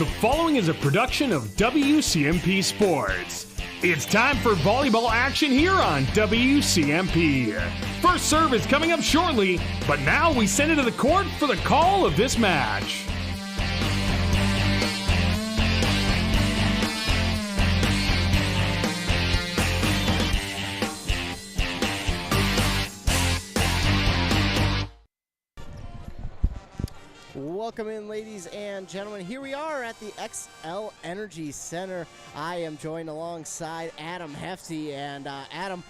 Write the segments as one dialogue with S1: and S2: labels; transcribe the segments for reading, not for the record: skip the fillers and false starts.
S1: The following is a production of WCMP Sports. It's time for volleyball action here on WCMP. First serve is coming up shortly, but now we send it to the court for the call of this match.
S2: Welcome in, ladies and gentlemen. Here we are at the XL Energy Center. I am joined alongside Adam Hefty. And Adam,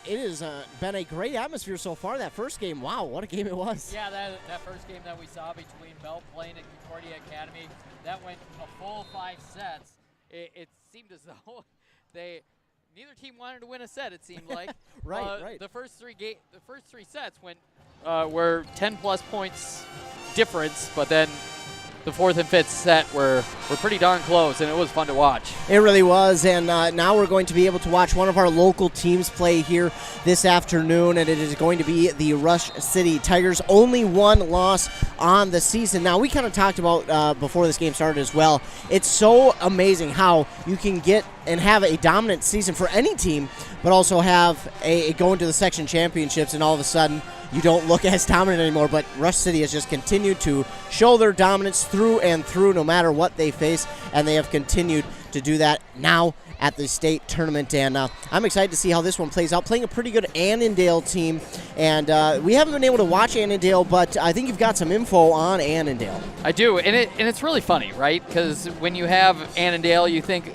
S2: it has been a great atmosphere so far. That first game, wow, what a game it was.
S3: Yeah, that first game that we saw between Belle Plaine and Concordia Academy, that went a full 5 sets. It seemed as though neither team wanted to win a set, it seemed like.
S2: Right.
S3: The first three sets were 10-plus points difference, but then the fourth and fifth set were pretty darn close, and it was fun to watch.
S2: It really was, and now we're going to be able to watch one of our local teams play here this afternoon, and it is going to be the Rush City Tigers. Only one loss on the season. Now, we kind of talked about before this game started as well. It's so amazing how you can get and have a dominant season for any team, but also have a go into the section championships, and all of a sudden you don't look as dominant anymore. But Rush City has just continued to show their dominance through and through no matter what they face, and they have continued to do that now at the state tournament. And I'm excited to see how this one plays out, playing a pretty good Annandale team. And we haven't been able to watch Annandale, but I think you've got some info on Annandale.
S3: I do, and it's really funny, right? Because when you have Annandale, you think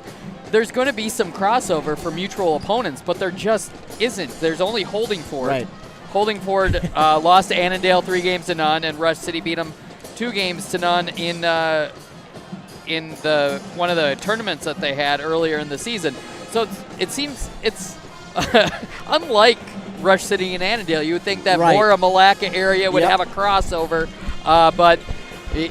S3: there's going to be some crossover for mutual opponents, but there just isn't. There's only Holdingford.
S2: Right.
S3: Holdingford lost to Annandale 3-0, and Rush City beat them 2-0 in the one of the tournaments that they had earlier in the season. So it seems it's unlike Rush City and Annandale. You would think that Mora Malacca area would have a crossover, but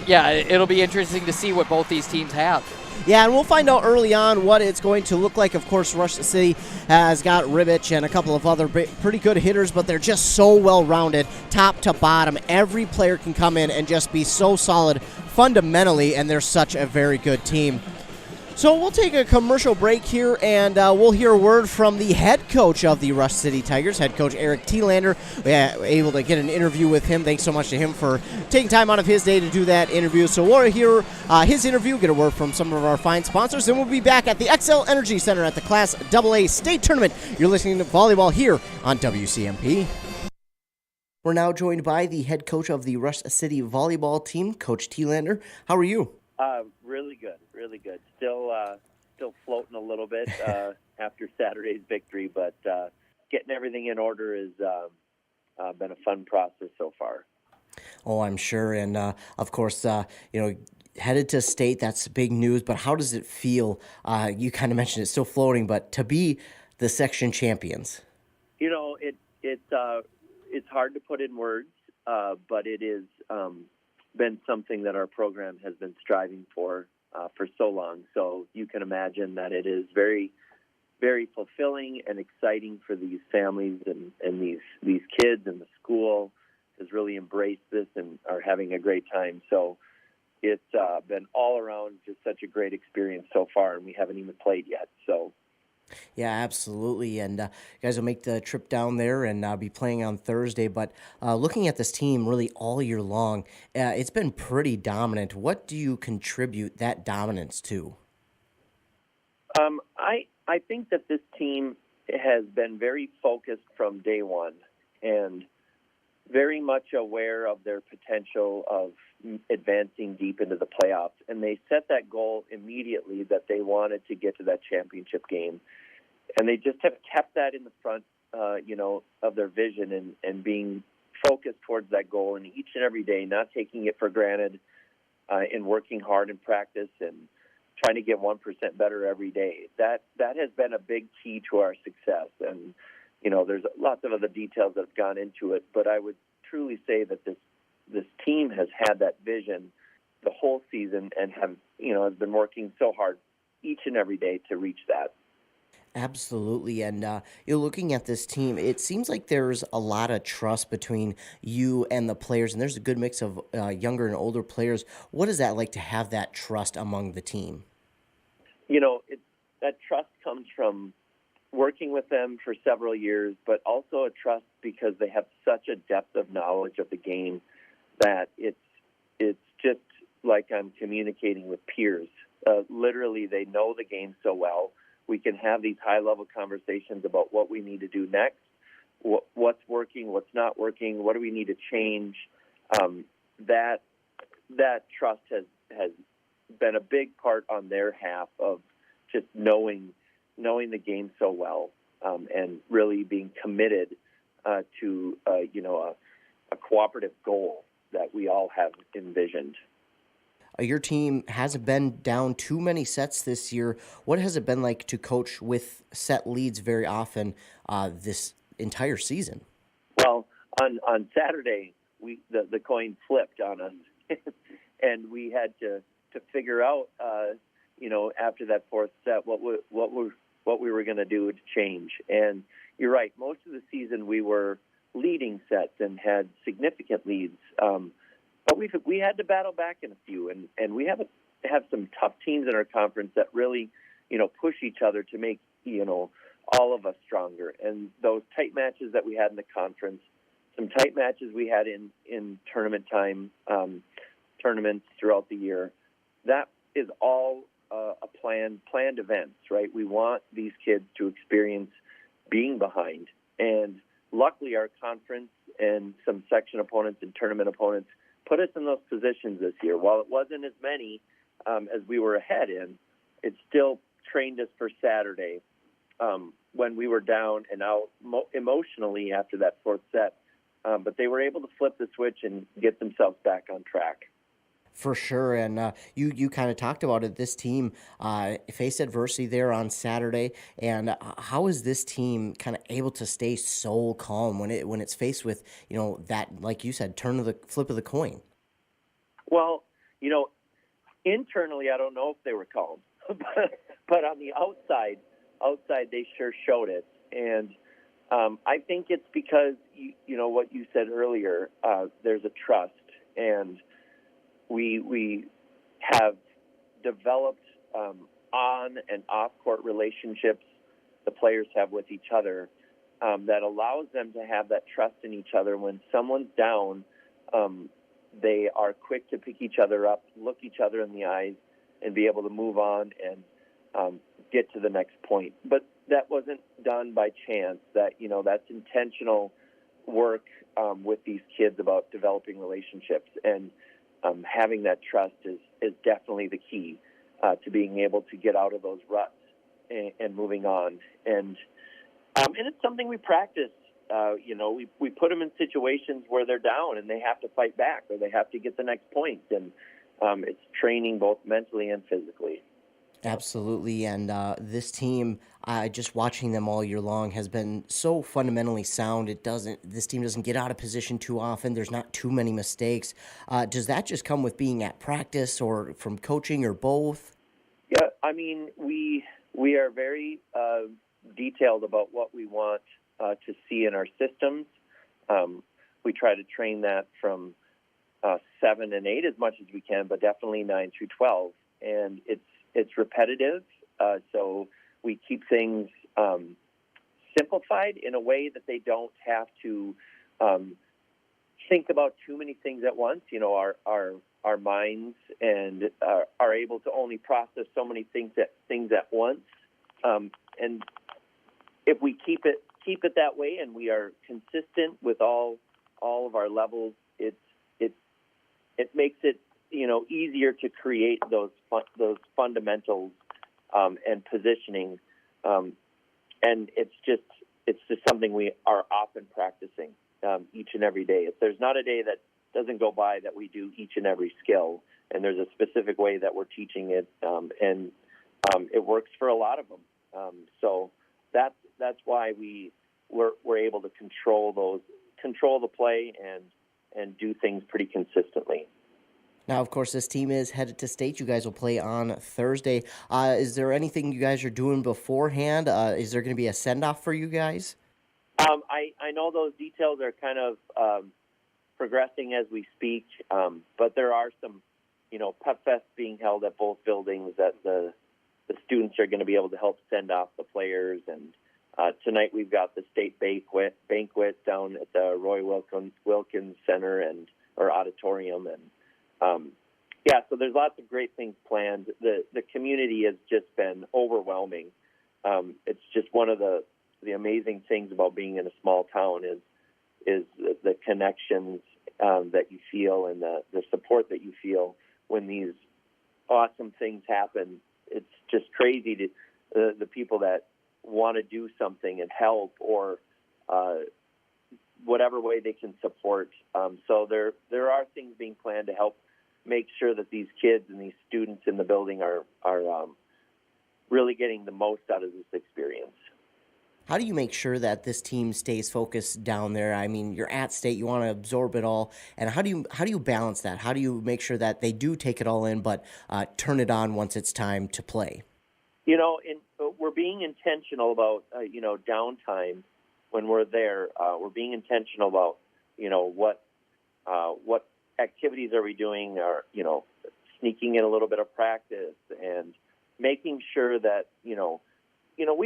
S3: yeah, it'll be interesting to see what both these teams have.
S2: Yeah, and we'll find out early on what it's going to look like. Of course, Rush City has got Ribbich and a couple of other pretty good hitters, but they're just so well-rounded, top to bottom. Every player can come in and just be so solid fundamentally, and they're such a very good team. So we'll take a commercial break here, and we'll hear a word from the head coach of the Rush City Tigers, head coach Eric Thielander. We were able to get an interview with him. Thanks so much to him for taking time out of his day to do that interview. So we'll hear his interview, get a word from some of our fine sponsors, and we'll be back at the XL Energy Center at the Class AA State Tournament. You're listening to Volleyball here on WCMP. We're now joined by the head coach of the Rush City Volleyball team, Coach Thielander. How are you?
S4: Really good. Still floating a little bit after Saturday's victory, but getting everything in order has been a fun process so far.
S2: Oh, I'm sure, and of course, headed to state, that's big news. But how does it feel? You kind of mentioned it's still floating, but to be the section champions.
S4: It's hard to put in words, but it is been something that our program has been striving for so long. So you can imagine that it is very, very fulfilling and exciting for these families and these kids, and the school has really embraced this and are having a great time. So it's been all around just such a great experience so far, and we haven't even played yet. So.
S2: Yeah, absolutely, and you guys will make the trip down there and be playing on Thursday. But looking at this team really all year long, it's been pretty dominant. What do you contribute that dominance to?
S4: I think that this team has been very focused from day one and very much aware of their potential of advancing deep into the playoffs. And they set that goal immediately that they wanted to get to that championship game. And they just have kept that in the front, of their vision and being focused towards that goal, and each and every day, not taking it for granted, and working hard in practice and trying to get 1% better every day. That has been a big key to our success. And, there's lots of other details that have gone into it, but I would truly say that this team has had that vision the whole season and has been working so hard each and every day to reach that.
S2: Absolutely. And you're looking at this team, it seems like there's a lot of trust between you and the players, and there's a good mix of younger and older players. What is that like to have that trust among the team?
S4: That trust comes from working with them for several years, but also a trust because they have such a depth of knowledge of the game that it's just like I'm communicating with peers. Literally, they know the game so well. We can have these high-level conversations about what we need to do next, what's working, what's not working, what do we need to change. That trust has been a big part on their half of just knowing the game so well, and really being committed to a cooperative goal that we all have envisioned.
S2: Your team hasn't been down too many sets this year. What has it been like to coach with set leads very often this entire season?
S4: Well, on Saturday, the coin flipped on us, and we had to figure out, after that fourth set, what we were going to do to change. And you're right, most of the season we were leading sets and had significant leads. But we had to battle back in a few, and we have some tough teams in our conference that really, push each other to make, all of us stronger. And those tight matches that we had in the conference, some tight matches we had in tournament time, tournaments throughout the year, that is all a planned events, right? We want these kids to experience being behind. And luckily our conference and some section opponents and tournament opponents put us in those positions this year. While it wasn't as many as we were ahead in, it still trained us for Saturday when we were down and out emotionally after that fourth set. But they were able to flip the switch and get themselves back on track.
S2: For sure, and you kind of talked about it. This team faced adversity there on Saturday, and how is this team kind of able to stay so calm when it's faced with that, like you said, flip of the coin?
S4: Well, internally, I don't know if they were calm, but on the outside they sure showed it, and I think it's because what you said earlier. There's a trust, and we have developed on and off court relationships the players have with each other that allows them to have that trust in each other. When someone's down, they are quick to pick each other up, look each other in the eyes, and be able to move on and get to the next point. But that wasn't done by chance. That's intentional work with these kids about developing relationships, and having that trust is definitely the key to being able to get out of those ruts and moving on. And it's something we practice. We put them in situations where they're down and they have to fight back or they have to get the next point. And it's training both mentally and physically.
S2: Absolutely, and this team, just watching them all year long, has been so fundamentally sound. This team doesn't get out of position too often. There's not too many mistakes. Does that just come with being at practice, or from coaching, or both?
S4: Yeah, I mean, we are very detailed about what we want to see in our systems. We try to train that from 7 and 8 as much as we can, but definitely 9 through 12, and it's repetitive, so we keep things simplified in a way that they don't have to think about too many things at once. Our minds and are able to only process so many things at once. And if we keep it that way, and we are consistent with all of our levels, it makes it easier to create those fundamentals and positioning, and it's just something we are often practicing each and every day. There's not a day that doesn't go by that we do each and every skill, and there's a specific way that we're teaching it, and it works for a lot of them. So that's why we're able to control the play and do things pretty consistently.
S2: Now, of course, this team is headed to state. You guys will play on Thursday. Is there anything you guys are doing beforehand? Is there going to be a send-off for you guys?
S4: I know those details are kind of progressing as we speak, but there are some, pep fests being held at both buildings that the students are going to be able to help send off the players. And tonight we've got the state banquet down at the Roy Wilkins Center or auditorium, and so there's lots of great things planned. The community has just been overwhelming. It's just one of the amazing things about being in a small town is the connections that you feel and the support that you feel when these awesome things happen. It's just crazy to the people that want to do something and help or whatever way they can support. So there are things being planned to help make sure that these kids and these students in the building are really getting the most out of this experience.
S2: How do you make sure that this team stays focused down there? I mean, you're at state, you want to absorb it all, and how do you balance that? How do you make sure that they do take it all in, but turn it on once it's time to play?
S4: We're being intentional about downtime when we're there. We're being intentional about what activities are we doing, or sneaking in a little bit of practice and making sure that we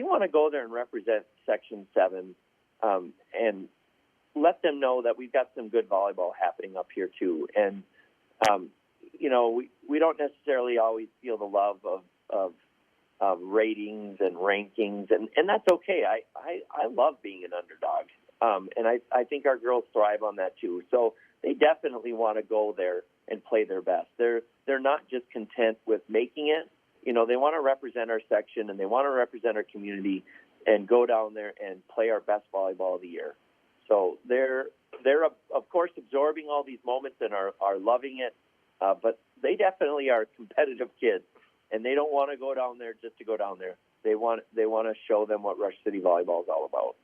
S4: want to go there and represent Section 7 and let them know that we've got some good volleyball happening up here too. And we don't necessarily always feel the love of ratings and rankings, and that's okay. I love being an underdog, and I think our girls thrive on that too. So they definitely want to go there and play their best. They're not just content with making it. They want to represent our section and they want to represent our community and go down there and play our best volleyball of the year. So they're of course absorbing all these moments and are loving it, but they definitely are competitive kids, and they don't want to go down there just to go down there. They want to show them what Rush City volleyball is all about.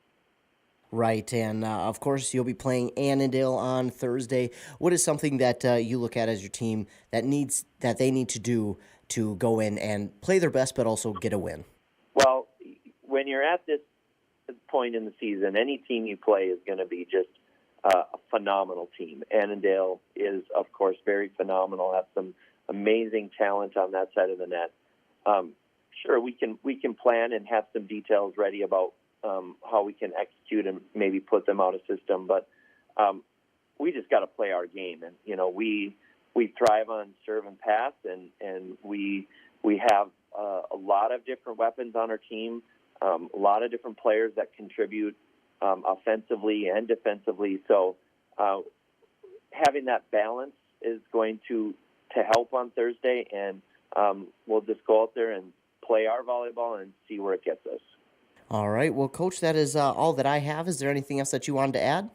S2: Right, and of course you'll be playing Annandale on Thursday. What is something that you look at as your team that they need to do to go in and play their best, but also get a win?
S4: Well, when you're at this point in the season, any team you play is going to be just a phenomenal team. Annandale is, of course, very phenomenal. Has some amazing talent on that side of the net. Sure, we can plan and have some details ready about how we can execute and maybe put them out of system, but we just got to play our game. And we thrive on serve and pass, and we have a lot of different weapons on our team, a lot of different players that contribute offensively and defensively. So having that balance is going to help on Thursday, and we'll just go out there and play our volleyball and see where it gets us.
S2: All right. Well, Coach, that is all that I have. Is there anything else that you wanted to add?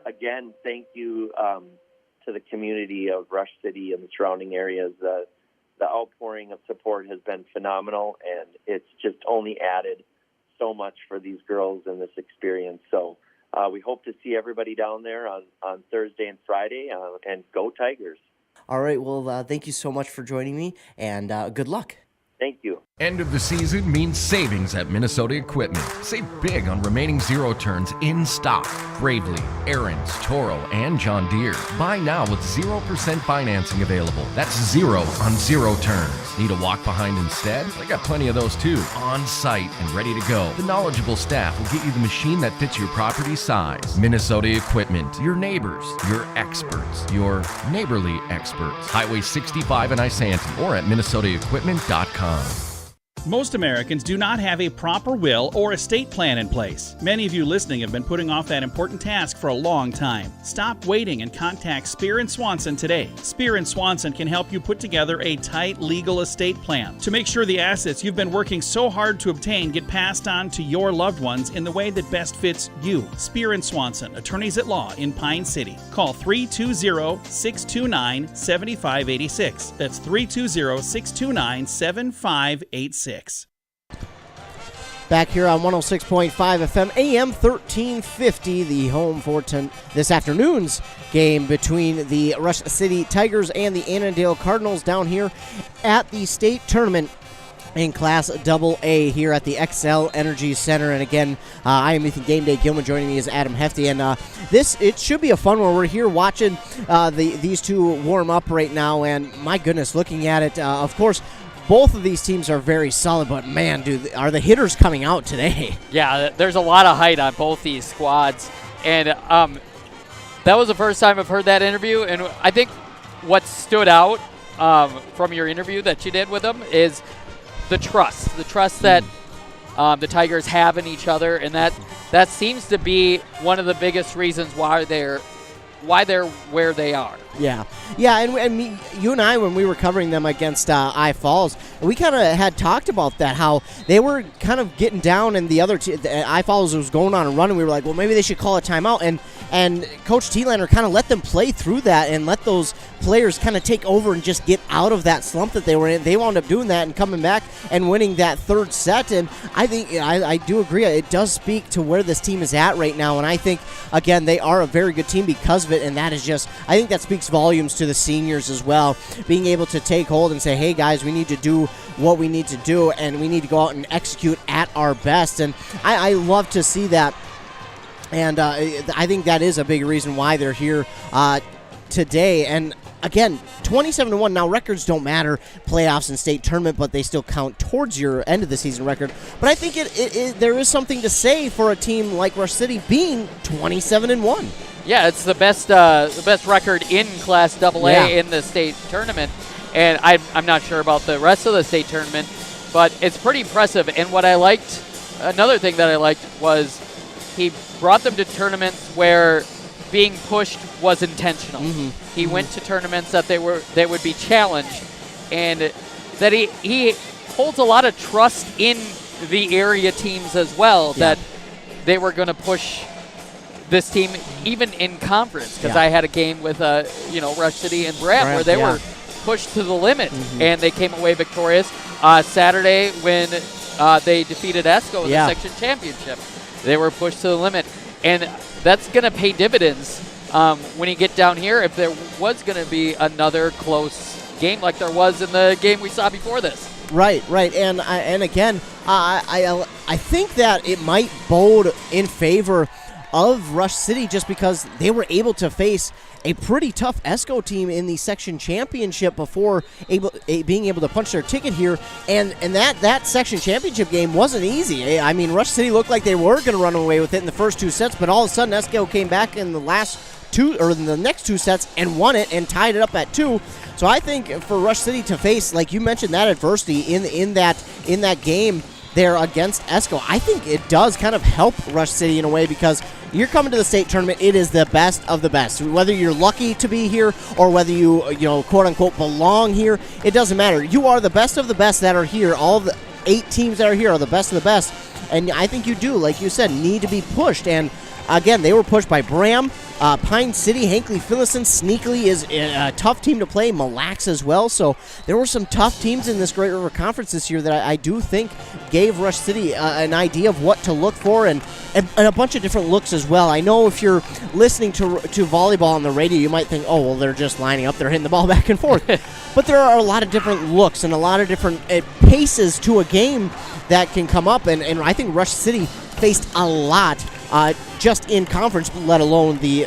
S2: Again, thank you to the community of Rush City and the surrounding areas. The outpouring of support has been phenomenal, and it's just only added so much for these girls in this experience. So we hope to see everybody down there on Thursday and Friday, and go Tigers. All right. Well, thank you so much for joining me, and good luck.
S4: Thank you.
S5: End of the season means savings at Minnesota Equipment. Save big on remaining zero turns in stock. Bravely, Aaron's, Toro, and John Deere. Buy now with 0% financing available. That's zero on zero turns. Need a walk behind instead? I got plenty of those too. On site and ready to go. The knowledgeable staff will get you the machine that fits your property size. Minnesota Equipment. Your neighbors. Your experts. Your neighborly experts. Highway 65 in Isanti or at minnesotaequipment.com.
S6: Most Americans do not have a proper will or estate plan in place. Many of you listening have been putting off that important task for a long time. Stop waiting and contact Spear & Swanson today. Spear & Swanson can help you put together a tight legal estate plan to make sure the assets you've been working so hard to obtain get passed on to your loved ones in the way that best fits you. Spear & Swanson, attorneys at law in Pine City. Call 320-629-7586. That's 320-629-7586.
S2: back here on 106.5 FM, AM 1350, the home for this afternoon's game between the Rush City Tigers and the Annandale Cardinals down here at the state tournament in Class AA here at the XL Energy Center. And again, I am Ethan Game Day Gilman. Joining me is Adam Hefty. And it should be a fun one. We're here watching these two warm up right now. And my goodness, looking at it, of course, both of these teams are very solid, but man, dude, are the hitters coming out today?
S3: Yeah, there's a lot of height on both these squads. And that was the first time I've heard that interview. And I think what stood out from your interview that you did with them is the trust that the Tigers have in each other, and that seems to be one of the biggest reasons why they're where they are.
S2: Yeah, and you and I, when we were covering them against I Falls, we kind of had talked about that, how they were kind of getting down, and the other I Falls was going on a run, and we were like, well, maybe they should call a timeout, and Coach Thielander kind of let them play through that and let those players kind of take over and just get out of that slump that they were in. They wound up doing that and coming back and winning that third set, and I think I do agree. It does speak to where this team is at right now, and I think, again, they are a very good team because of it, and that is just, I think that speaks volumes to the seniors as well, being able to take hold and say, hey, guys, we need to do what we need to do, and we need to go out and execute at our best, and I love to see that. And I think that is a big reason why they're here today. And again, 27-1. Now, records don't matter, playoffs and state tournament, but they still count towards your end of the season record. But I think there is something to say for a team like Rush City being 27-1.
S3: Yeah, it's the best record in Class AA in the state tournament. And I'm not sure about the rest of the state tournament, but it's pretty impressive. And what I liked, another thing that I liked was he brought them to tournaments where being pushed was intentional. He went to tournaments that they would be challenged, and that he holds a lot of trust in the area teams as well, that they were going to push this team even in conference, because I had a game with Rush City and Brant where they were pushed to the limit, and they came away victorious. Saturday when they defeated ESCO in the section championship, they were pushed to the limit, and that's going to pay dividends when you get down here if there was going to be another close game like there was in the game we saw before this.
S2: Right, and again, I think that it might bode in favor of Rush City just because they were able to face a pretty tough ESCO team in the section championship before being able to punch their ticket here, and that section championship game wasn't easy. I mean, Rush City looked like they were going to run away with it in the first two sets, but all of a sudden ESCO came back in the next two sets and won it and tied it up at 2. So I think for Rush City to face, like you mentioned, that adversity in that game there against ESCO, I think it does kind of help Rush City in a way, because you're coming to the state tournament, it is the best of the best. Whether you're lucky to be here or whether you quote unquote belong here, it doesn't matter. You are the best of the best that are here. All the 8 teams that are here are the best of the best, and I think you do, like you said, need to be pushed. And again, they were pushed by Bram, Pine City, Hankley Phillison. Sneakly is a tough team to play, Mille Lacs as well. So there were some tough teams in this Great River Conference this year that I do think gave Rush City an idea of what to look for, and a bunch of different looks as well. I know if you're listening to volleyball on the radio, you might think, oh, well, they're just lining up, they're hitting the ball back and forth. But there are a lot of different looks and a lot of different paces to a game that can come up, and I think Rush City faced a lot just in conference, let alone the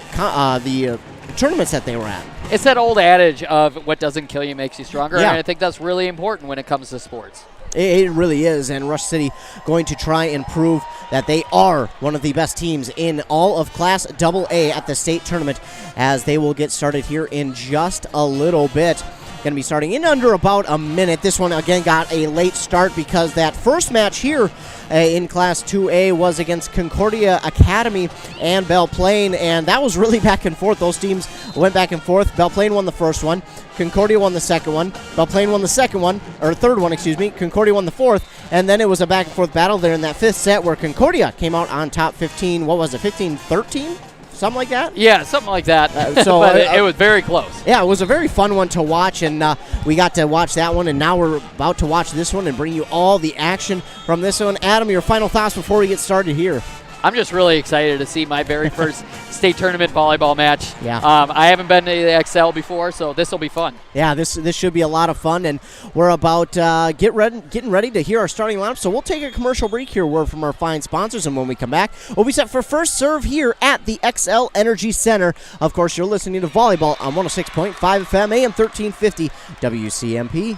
S2: tournaments that they were at.
S3: It's that old adage of what doesn't kill you makes you stronger,
S2: Yeah.
S3: and I think that's really important when it comes to sports.
S2: It really is, and Rush City going to try and prove that they are one of the best teams in all of Class AA at the state tournament, as they will get started here in just a little bit. Going to be starting in under about a minute. This one, again, got a late start because that first match here in Class 2A was against Concordia Academy and Belle Plaine, and that was really back and forth. Those teams went back and forth. Belle Plaine won the first one. Concordia won the second one. Belle Plaine won the third one, Concordia won the fourth, and then it was a back and forth battle there in that fifth set where Concordia came out on top 15. What was it, 15-13? something like that?
S3: Yeah, something like that. But it was very close.
S2: Yeah, it was a very fun one to watch, and we got to watch that one, and now we're about to watch this one and bring you all the action from this one. Adam, your final thoughts before we get started here.
S3: I'm just really excited to see my very first state tournament volleyball match.
S2: Yeah.
S3: I haven't been to the XL before, so this will be fun.
S2: Yeah, this should be a lot of fun, and we're about getting ready to hear our starting lineup. So we'll take a commercial break here, word from our fine sponsors, and when we come back, we'll be set for first serve here at the XL Energy Center. Of course, you're listening to Volleyball on 106.5 FM, AM 1350 WCMP.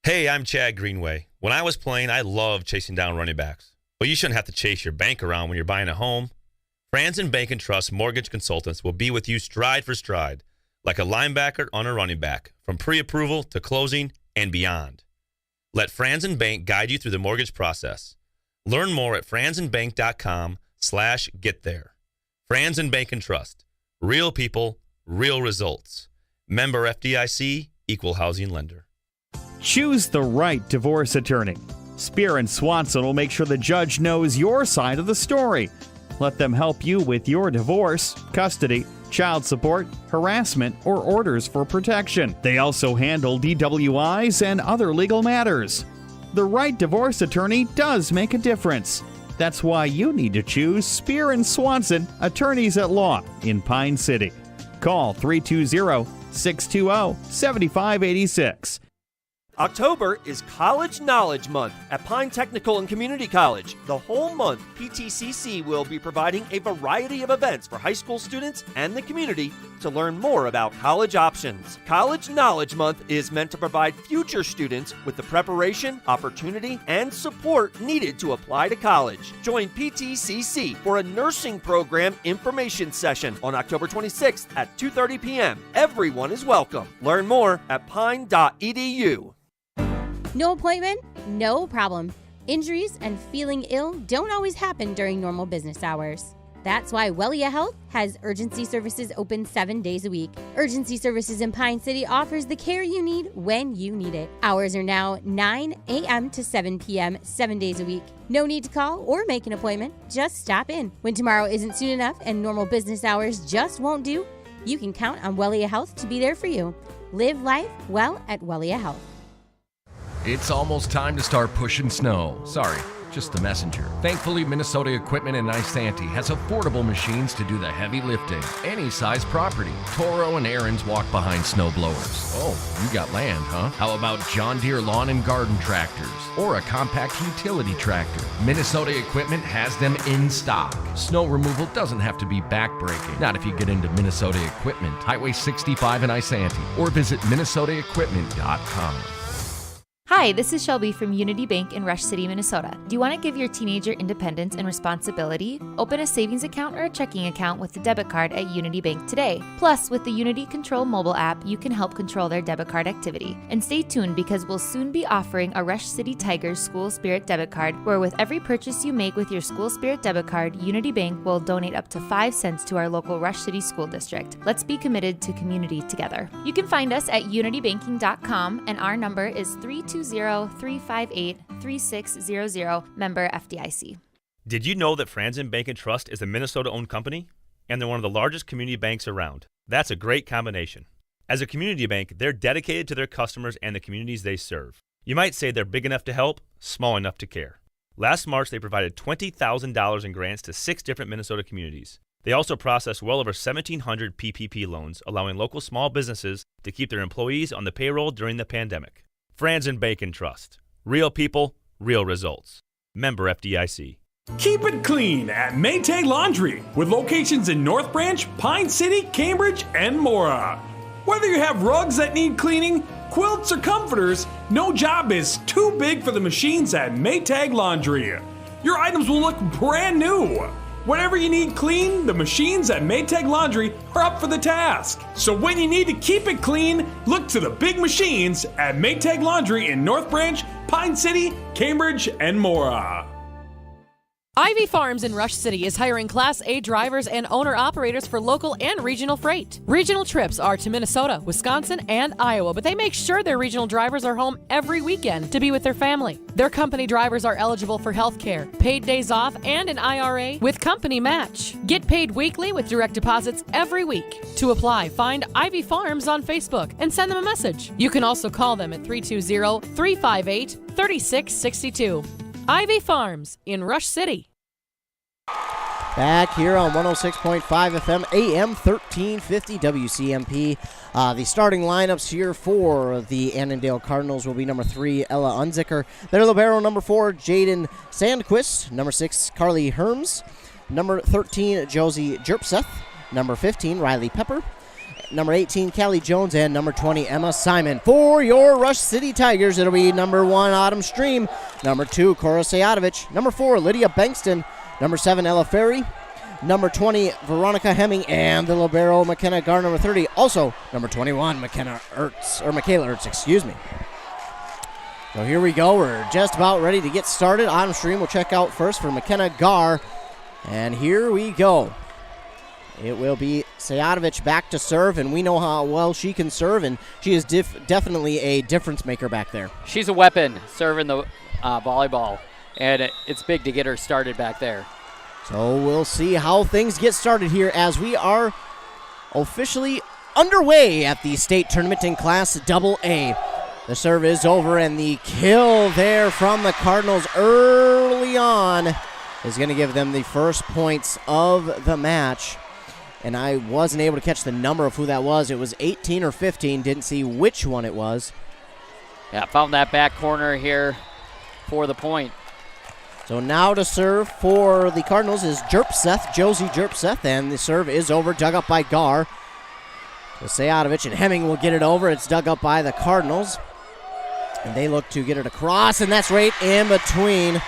S7: Hey, I'm Chad Greenway. When I was playing, I loved chasing down running backs. But you shouldn't have to chase your bank around when you're buying a home. Franzen Bank and Trust Mortgage Consultants will be with you stride for stride, like a linebacker on a running back, from pre-approval to closing and beyond. Let Franzen Bank guide you through the mortgage process. Learn more at franzenbank.com/getThere. Franzen Bank and Trust. Real people, real results. Member FDIC, Equal Housing Lender.
S8: Choose the right divorce attorney. Spear and Swanson will make sure the judge knows your side of the story. Let them help you with your divorce, custody, child support, harassment, or orders for protection. They also handle DWIs and other legal matters. The right divorce attorney does make a difference. That's why you need to choose Spear and Swanson, attorneys at law in Pine City. Call 320-620-7586.
S9: October is College Knowledge Month at Pine Technical and Community College. The whole month, PTCC will be providing a variety of events for high school students and the community to learn more about college options. College Knowledge Month is meant to provide future students with the preparation, opportunity, and support needed to apply to college. Join PTCC for a nursing program information session on October 26th at 2:30 p.m. Everyone is welcome. Learn more at pine.edu.
S10: No appointment? No problem. Injuries and feeling ill don't always happen during normal business hours. That's why Wellia Health has urgency services open 7 days a week. Urgency Services in Pine City offers the care you need when you need it. Hours are now 9 a.m. to 7 p.m. 7 days a week. No need to call or make an appointment. Just stop in. When tomorrow isn't soon enough and normal business hours just won't do, you can count on Wellia Health to be there for you. Live life well at Wellia Health.
S5: It's almost time to start pushing snow. Sorry, just the messenger. Thankfully, Minnesota Equipment in Isanti has affordable machines to do the heavy lifting. Any size property. Toro and Aaron's walk behind snow blowers. Oh, you got land, huh? How about John Deere lawn and garden tractors? Or a compact utility tractor? Minnesota Equipment has them in stock. Snow removal doesn't have to be backbreaking. Not if you get into Minnesota Equipment. Highway 65 in Isanti. Or visit minnesotaequipment.com.
S11: Hi, this is Shelby from Unity Bank in Rush City, Minnesota. Do you want to give your teenager independence and responsibility? Open a savings account or a checking account with the debit card at Unity Bank today. Plus, with the Unity Control mobile app, you can help control their debit card activity. And stay tuned because we'll soon be offering a Rush City Tigers School Spirit debit card, where with every purchase you make with your School Spirit debit card, Unity Bank will donate up to 5 cents to our local Rush City School District. Let's be committed to community together. You can find us at unitybanking.com, and our number is 320-358-3600, member FDIC.
S7: Did you know that Franzen Bank and Trust is a Minnesota-owned company? And they're one of the largest community banks around. That's a great combination. As a community bank, they're dedicated to their customers and the communities they serve. You might say they're big enough to help, small enough to care. Last March, they provided $20,000 in grants to 6 different Minnesota communities. They also processed well over 1,700 PPP loans, allowing local small businesses to keep their employees on the payroll during the pandemic. Franzen Bank and Trust. Real people, real results. Member FDIC.
S1: Keep it clean at Maytag Laundry, with locations in North Branch, Pine City, Cambridge, and Mora. Whether you have rugs that need cleaning, quilts, or comforters, no job is too big for the machines at Maytag Laundry. Your items will look brand new. Whatever you need clean, the machines at Maytag Laundry are up for the task. So when you need to keep it clean, look to the big machines at Maytag Laundry in North Branch, Pine City, Cambridge, and Mora.
S12: Ivy Farms in Rush City is hiring Class A drivers and owner-operators for local and regional freight. Regional trips are to Minnesota, Wisconsin, and Iowa, but they make sure their regional drivers are home every weekend to be with their family. Their company drivers are eligible for health care, paid days off, and an IRA with company match. Get paid weekly with direct deposits every week. To apply, find Ivy Farms on Facebook and send them a message. You can also call them at 320-358-3662. Ivy Farms in Rush City.
S2: Back here on 106.5 FM, AM 1350 WCMP. The starting lineups here for the Annandale Cardinals will be number 3, Ella Unzicker. Their libero, number 4, Jaden Sandquist. Number 6, Carly Herms. Number 13, Josie Jerpseth. Number 15, Riley Pepper. Number 18, Callie Jones, and number 20, Emma Simon. For your Rush City Tigers, it'll be number 1, Autumn Stream. Number 2, Cora Sayadovich. Number 4, Lydia Bankston. Number 7, Ella Ferry. Number 20, Veronica Hemming. And the libero, McKenna Garr, number 30. Also, number 21, Michaela Ertz, excuse me. So here we go. We're just about ready to get started. Autumn Stream will check out first for McKenna Garr. And here we go. It will be Sayadovich back to serve, and we know how well she can serve, and she is definitely a difference maker back there.
S3: She's a weapon serving the volleyball, and it's big to get her started back there.
S2: So we'll see how things get started here as we are officially underway at the state tournament in Class AA. The serve is over, and the kill there from the Cardinals early on is going to give them the first points of the match. And I wasn't able to catch the number of who that was. It was 18 or 15. Didn't see which one it was.
S3: Yeah, found that back corner here for the point.
S2: So now to serve for the Cardinals is Josie Jerpseth, and the serve is over, dug up by Garr. So Sayadovich and Hemming will get it over. It's dug up by the Cardinals. And they look to get it across, and that's right in between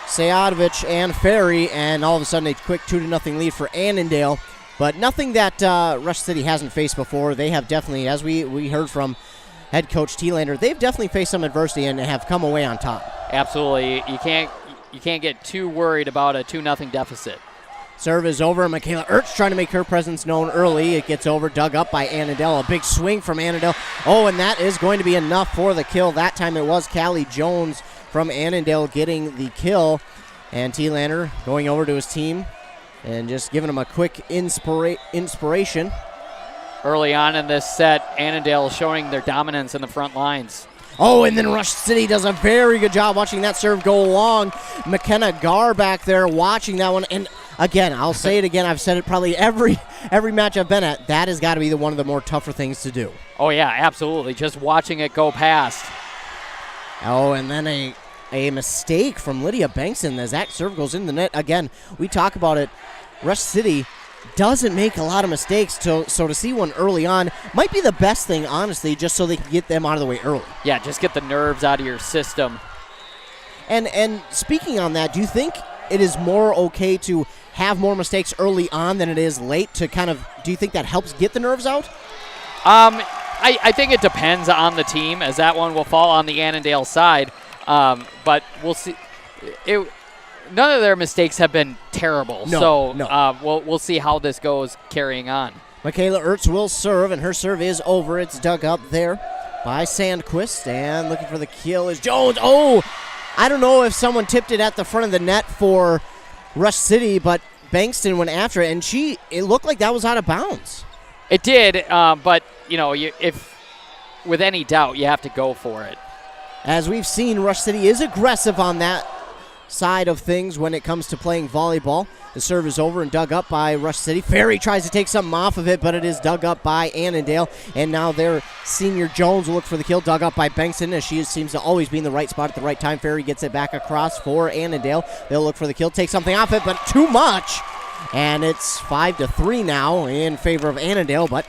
S2: Sayadovich and Ferry, and all of a sudden a quick 2-0 lead for Annandale. But nothing that Rush City hasn't faced before. They have definitely, as we heard from head coach Thielander, they've definitely faced some adversity and have come away on top.
S3: Absolutely. You can't get too worried about a 2-0 deficit.
S2: Serve is over. Michaela Ertz trying to make her presence known early. It gets over, dug up by Annandale. A big swing from Annandale. Oh, and that is going to be enough for the kill. That time it was Callie Jones from Annandale getting the kill. And Thielander going over to his team and just giving him a quick inspiration.
S3: Early on in this set, Annandale showing their dominance in the front lines.
S2: Oh, and then Rush City does a very good job watching that serve go long. McKenna Garr back there watching that one. And again, I'll say it again. I've said it probably every match I've been at. That has got to be one of the more tougher things to do.
S3: Oh, yeah, absolutely. Just watching it go past.
S2: Oh, and then a mistake from Lydia Bankston as that serve goes in the net. Again, we talk about it. Rush City doesn't make a lot of mistakes, so to see one early on might be the best thing, honestly, just so they can get them out of the way early.
S3: Yeah, just get the nerves out of your system.
S2: And speaking on that, do you think it is more okay to have more mistakes early on than it is late to kind of, do you think that helps get the nerves out?
S3: I think it depends on the team, as that one will fall on the Annandale side. But we'll see. None of their mistakes have been terrible.
S2: No.
S3: We'll see how this goes carrying on.
S2: Michaela Ertz will serve, and her serve is over. It's dug up there by Sandquist, and looking for the kill is Jones. Oh, I don't know if someone tipped it at the front of the net for Rush City, but Bankston went after it, and it looked like that was out of bounds.
S3: It did, but if with any doubt, you have to go for it.
S2: As we've seen, Rush City is aggressive on that side of things when it comes to playing volleyball. The serve is over and dug up by Rush City. Ferry tries to take something off of it, but it is dug up by Annandale. And now their senior Jones will look for the kill, dug up by Bankston, as she seems to always be in the right spot at the right time. Ferry gets it back across for Annandale. They'll look for the kill, take something off it, but too much. And it's 5-3 now in favor of Annandale, but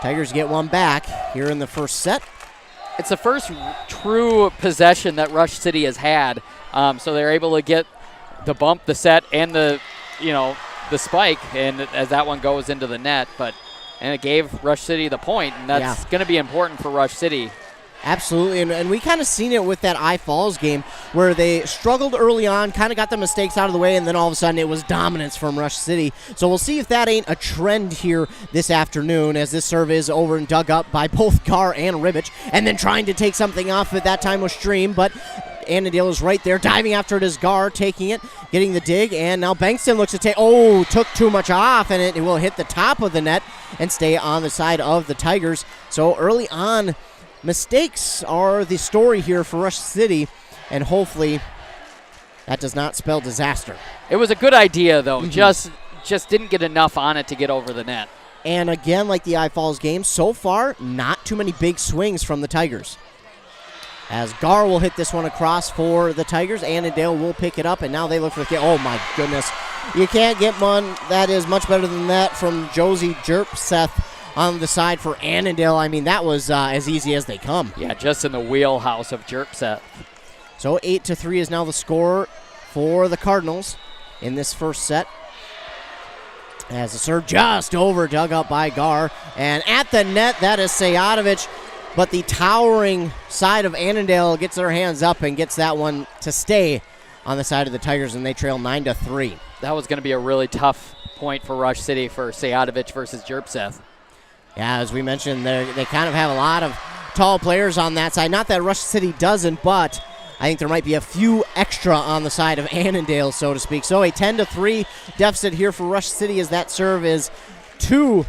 S2: Tigers get one back here in the first set.
S3: It's the first true possession that Rush City has had, so they're able to get the bump, the set, and the spike, and as that one goes into the net, and it gave Rush City the point, and that's going to be important for Rush City.
S2: Absolutely, and we kind of seen it with that I Falls game where they struggled early on, kind of got the mistakes out of the way, and then all of a sudden it was dominance from Rush City. So we'll see if that ain't a trend here this afternoon as this serve is over and dug up by both Gar and Ribbich, and then trying to take something off at that time was Stream, but Annandale is right there, diving after it as Gar, taking it, getting the dig, and now Bankston looks to take, took too much off, and it will hit the top of the net and stay on the side of the Tigers. So early on, mistakes are the story here for Rush City, and hopefully that does not spell disaster.
S3: It was a good idea, though. Just didn't get enough on it to get over the net.
S2: And again, like the I Falls game, so far, not too many big swings from the Tigers. As Gar will hit this one across for the Tigers, Annandale will pick it up, and now they look for the kill. Oh, my goodness. You can't get one that is much better than that from Josie Jerpseth on the side for Annandale. I mean, that was as easy as they come.
S3: Yeah, just in the wheelhouse of Jerpseth.
S2: So 8-3 is now the score for the Cardinals in this first set. As the serve just over, dug up by Gar. And at the net, that is Sayatovich. But the towering side of Annandale gets their hands up and gets that one to stay on the side of the Tigers, and they trail 9-3.
S3: That was going to be a really tough point for Rush City for Sayatovich versus Jerpseth.
S2: Yeah, as we mentioned, they kind of have a lot of tall players on that side. Not that Rush City doesn't, but I think there might be a few extra on the side of Annandale, so to speak. So a 10-3 deficit here for Rush City as that serve is to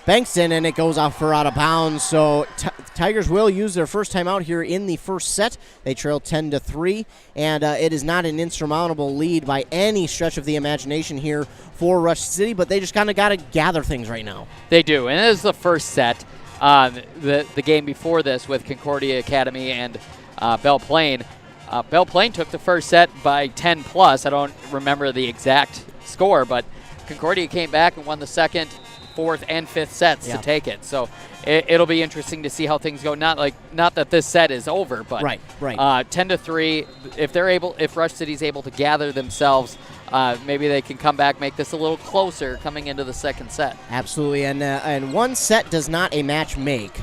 S2: Bankston, and it goes off for out of bounds. So Tigers will use their first time out here in the first set. They trail 10-3, and it is not an insurmountable lead by any stretch of the imagination here for Rush City, but they just kind of got to gather things right now.
S3: They do, and it is the first set. The game before this with Concordia Academy and Belle Plaine. Belle Plaine took the first set by 10+. I don't remember the exact score, but Concordia came back and won the second, fourth, and fifth sets to take it. So it'll be interesting to see how things go. Not that this set is over, but
S2: right.
S3: 10-3. If Rush City's able to gather themselves, maybe they can come back, make this a little closer coming into the second set.
S2: Absolutely, and one set does not a match make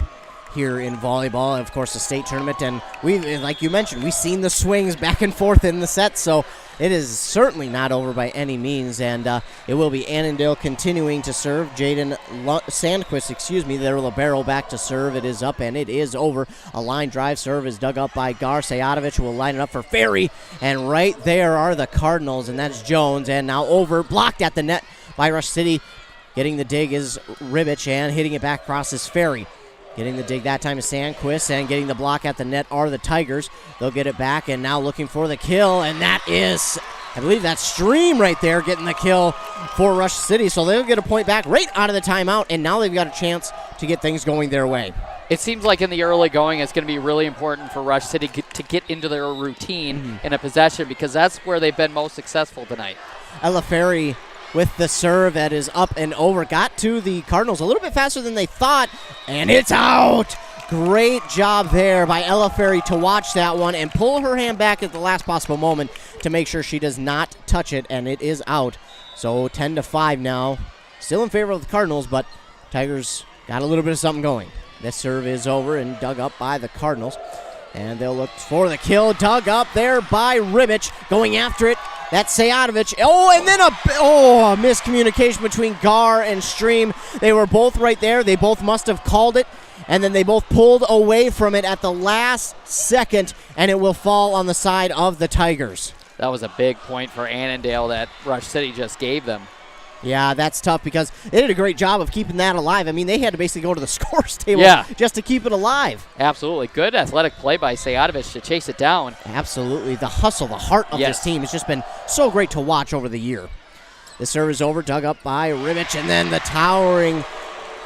S2: here in volleyball. Of course, the state tournament, and we, like you mentioned, we've seen the swings back and forth in the set, so it is certainly not over by any means, and it will be Annandale continuing to serve. Jaden Sandquist, their libero back to serve. It is up, and it is over. A line drive serve is dug up by Gar. Sayatovich will line it up for Ferry, and right there are the Cardinals, and that's Jones, and now over, blocked at the net by Rush City. Getting the dig is Ribbich, and hitting it back across is Ferry. Getting the dig that time is Sandquist, and getting the block at the net are the Tigers. They'll get it back, and now looking for the kill, and that is, I believe that's Stream right there getting the kill for Rush City. So they'll get a point back right out of the timeout, and now they've got a chance to get things going their way.
S3: It seems like in the early going, it's going to be really important for Rush City to get into their routine in a possession, because that's where they've been most successful tonight.
S2: Ella Ferry with the serve that is up and over. Got to the Cardinals a little bit faster than they thought, and it's out. Great job there by Ella Ferry to watch that one and pull her hand back at the last possible moment to make sure she does not touch it, and it is out. So 10-5 now. Still in favor of the Cardinals, but Tigers got a little bit of something going. This serve is over and dug up by the Cardinals, and they'll look for the kill. Dug up there by Ribbich, going after it. That's Sayatovich. And then a miscommunication between Gar and Stream. They were both right there. They both must have called it, and then they both pulled away from it at the last second, and it will fall on the side of the Tigers.
S3: That was a big point for Annandale that Rush City just gave them.
S2: Yeah, that's tough because they did a great job of keeping that alive. I mean, they had to basically go to the scores table just to keep it alive.
S3: Absolutely. Good athletic play by Sayatovich to chase it down.
S2: Absolutely. The hustle, the heart of this team has just been so great to watch over the year. The serve is over, dug up by Ribbich, and then the towering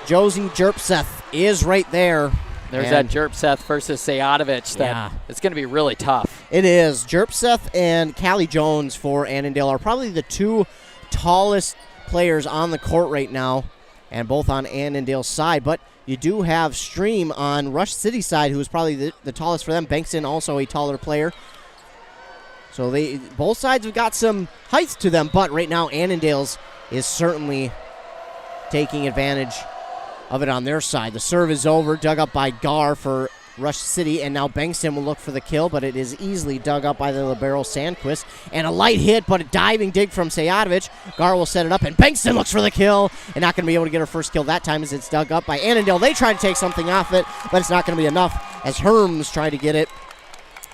S2: Josie Jerpseth is right there.
S3: There's that Jerpseth versus Sayatovich. It's going to be really tough.
S2: It is. Jerpseth and Callie Jones for Annandale are probably the two tallest players on the court right now, and both on Annandale's side, but you do have Stream on Rush City's side, who is probably the tallest for them. Bankston also a taller player. So both sides have got some heights to them, but right now Annandale's is certainly taking advantage of it on their side. The serve is over, dug up by Gar for Rush City, and now Bankston will look for the kill, but it is easily dug up by the libero Sandquist. And a light hit, but a diving dig from Sejadovic. Gar will set it up, and Bankston looks for the kill, and not going to be able to get her first kill that time as it's dug up by Annandale. They try to take something off it, but it's not going to be enough as Herms try to get it.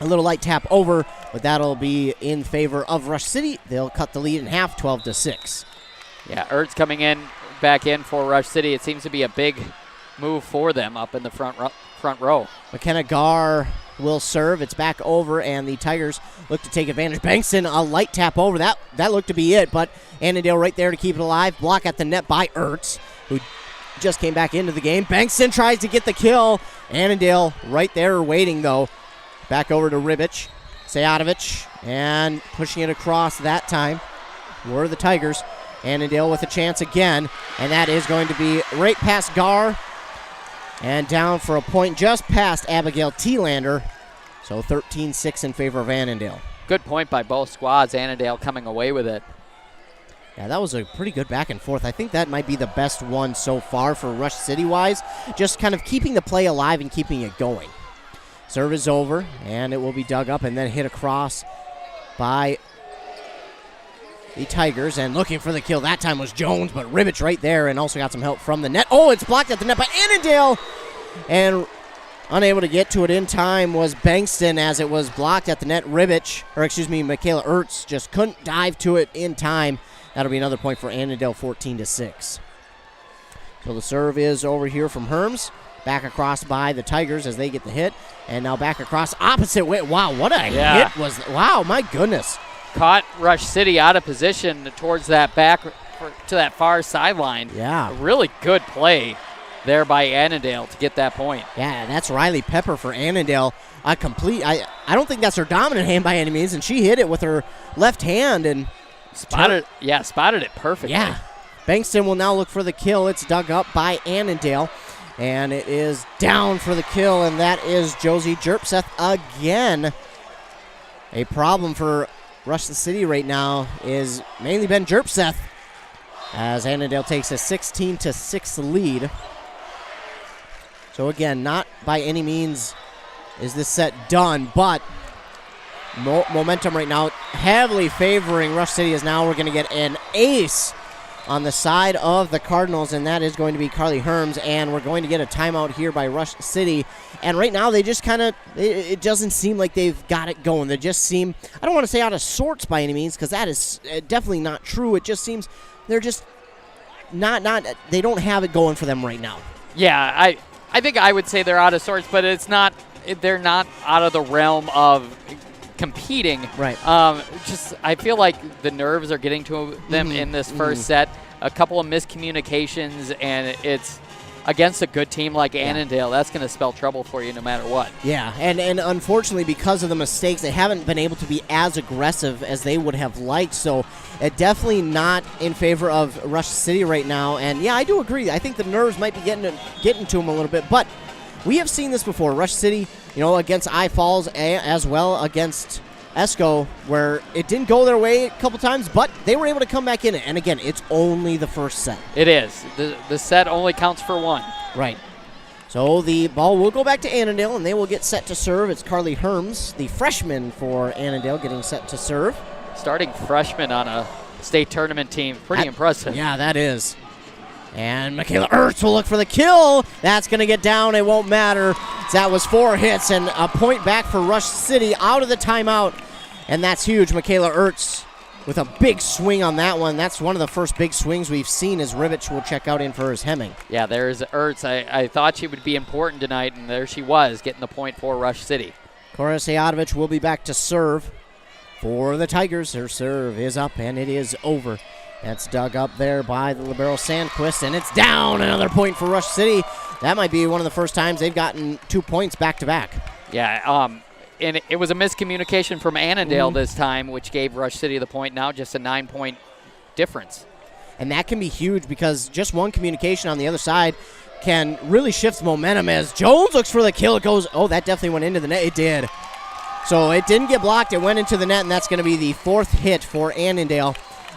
S2: A little light tap over, but that'll be in favor of Rush City. They'll cut the lead in half, 12-6.
S3: Yeah, Ertz coming back in for Rush City. It seems to be a big move for them up in the front row.
S2: McKenna Gar will serve. It's back over, and the Tigers look to take advantage. Bankston, a light tap over. That looked to be it, but Annandale right there to keep it alive. Block at the net by Ertz, who just came back into the game. Bankston tries to get the kill. Annandale right there waiting, though. Back over to Ribic. Sejadovic, and pushing it across that time were the Tigers. Annandale with a chance again, and that is going to be right past Gar. And down for a point just past Abigail Thielander. So 13-6 in favor of Annandale.
S3: Good point by both squads. Annandale coming away with it.
S2: Yeah, that was a pretty good back and forth. I think that might be the best one so far for Rush City-wise. Just kind of keeping the play alive and keeping it going. Serve is over, and it will be dug up and then hit across by the Tigers. And looking for the kill that time was Jones, but Ribic right there and also got some help from the net. Oh, it's blocked at the net by Annandale. And unable to get to it in time was Bankston as it was blocked at the net. Michaela Ertz just couldn't dive to it in time. That'll be another point for Annandale, 14-6. So the serve is over here from Herms. Back across by the Tigers as they get the hit. And now back across opposite way. Wow, what a hit was that. Wow, my goodness.
S3: Caught Rush City out of position towards that back to that far sideline.
S2: Yeah.
S3: A really good play there by Annandale to get that point.
S2: Yeah, that's Riley Pepper for Annandale. A complete, I don't think that's her dominant hand by any means, and she hit it with her left hand and
S3: spotted it perfectly.
S2: Yeah. Bankston will now look for the kill. It's dug up by Annandale. And it is down for the kill, and that is Josie Jerpseth again. A problem for Rush the City right now is mainly been Jerpseth, as Annandale takes a 16-6 lead. So again, not by any means is this set done, but momentum right now heavily favoring Rush City, as now we're going to get an ace on the side of the Cardinals, and that is going to be Carly Herms, and we're going to get a timeout here by Rush City. And right now they just kind of, it doesn't seem like they've got it going. They just seem, I don't want to say out of sorts by any means, because that is definitely not true. It just seems they're just not they don't have it going for them right now.
S3: Yeah, I think I would say they're out of sorts, but they're not out of the realm of competing.
S2: Right.
S3: I feel like the nerves are getting to them in this first set. A couple of miscommunications, and it's against a good team like Annandale. That's going to spell trouble for you no matter what.
S2: Yeah, and unfortunately, because of the mistakes, they haven't been able to be as aggressive as they would have liked. So definitely not in favor of Rush City right now. And yeah, I do agree. I think the nerves might be getting to them a little bit, but we have seen this before. Rush City, against I Falls as well against Esco, where it didn't go their way a couple times, but they were able to come back in it. And again, it's only the first set.
S3: It is. The set only counts for one.
S2: Right. So the ball will go back to Annandale, and they will get set to serve. It's Carly Herms, the freshman for Annandale, getting set to serve.
S3: Starting freshman on a state tournament team. Pretty impressive.
S2: Yeah, that is. And Michaela Ertz will look for the kill. That's going to get down. It won't matter. That was 4 hits and a point back for Rush City out of the timeout. And that's huge. Michaela Ertz with a big swing on that one. That's one of the first big swings we've seen as Ribic will check out in for his Hemming.
S3: Yeah, there's Ertz. I thought she would be important tonight, and there she was, getting the point for Rush City.
S2: Cora Sejadovic will be back to serve for the Tigers. Her serve is up, and it is over. That's dug up there by the libero Sandquist, and it's down. Another point for Rush City. That might be one of the first times they've gotten 2 points back-to-back.
S3: Yeah, and it was a miscommunication from Annandale this time, which gave Rush City the point. Now just a 9-point difference.
S2: And that can be huge because just one communication on the other side can really shift momentum as Jones looks for the kill. It goes, that definitely went into the net. It did. So it didn't get blocked. It went into the net, and that's going to be the 4th hit for Annandale.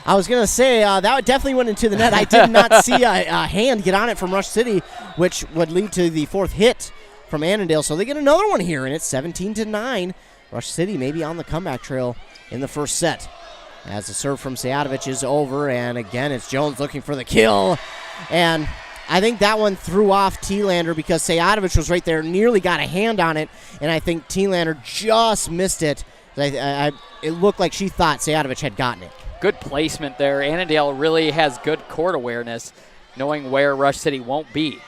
S2: I was going to say that definitely went into the net. I did not see a hand get on it from Rush City, which would lead to the 4th hit from Annandale, so they get another one here, and it's 17-9. Rush City maybe on the comeback trail in the first set. As the serve from Sejatovic is over, and again, it's Jones looking for the kill. And I think that one threw off Thielander because Sejatovic was right there, nearly got a hand on it, and I think Thielander just missed it. It looked like she thought Sejatovic had gotten it.
S3: Good placement there. Annandale really has good court awareness, knowing where Rush City won't be.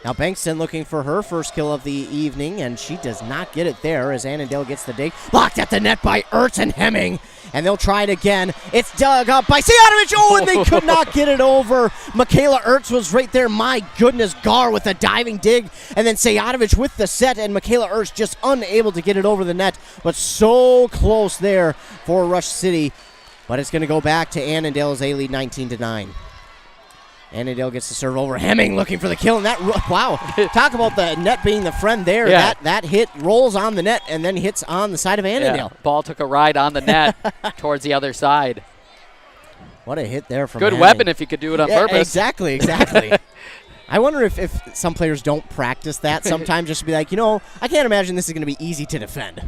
S2: Now Bankston looking for her first kill of the evening, and she does not get it there as Annandale gets the dig. Blocked at the net by Ertz and Hemming, and they'll try it again. It's dug up by Sejatovic. Oh, and they could not get it over. Michaela Ertz was right there. My goodness, Gar with a diving dig, and then Sejatovic with the set, and Michaela Ertz just unable to get it over the net, but so close there for Rush City. But it's going to go back to Annandale as they lead 19-9. Annandale gets the serve over. Hemming looking for the kill, and that, wow, talk about the net being the friend there.
S3: Yeah.
S2: That hit rolls on the net and then hits on the side of Annandale.
S3: Yeah. Ball took a ride on the net towards the other side.
S2: What a hit there from
S3: Good
S2: Hemming.
S3: Weapon if you could do it on purpose.
S2: Exactly. I wonder if some players don't practice that sometimes, just to be like, I can't imagine this is going to be easy to defend.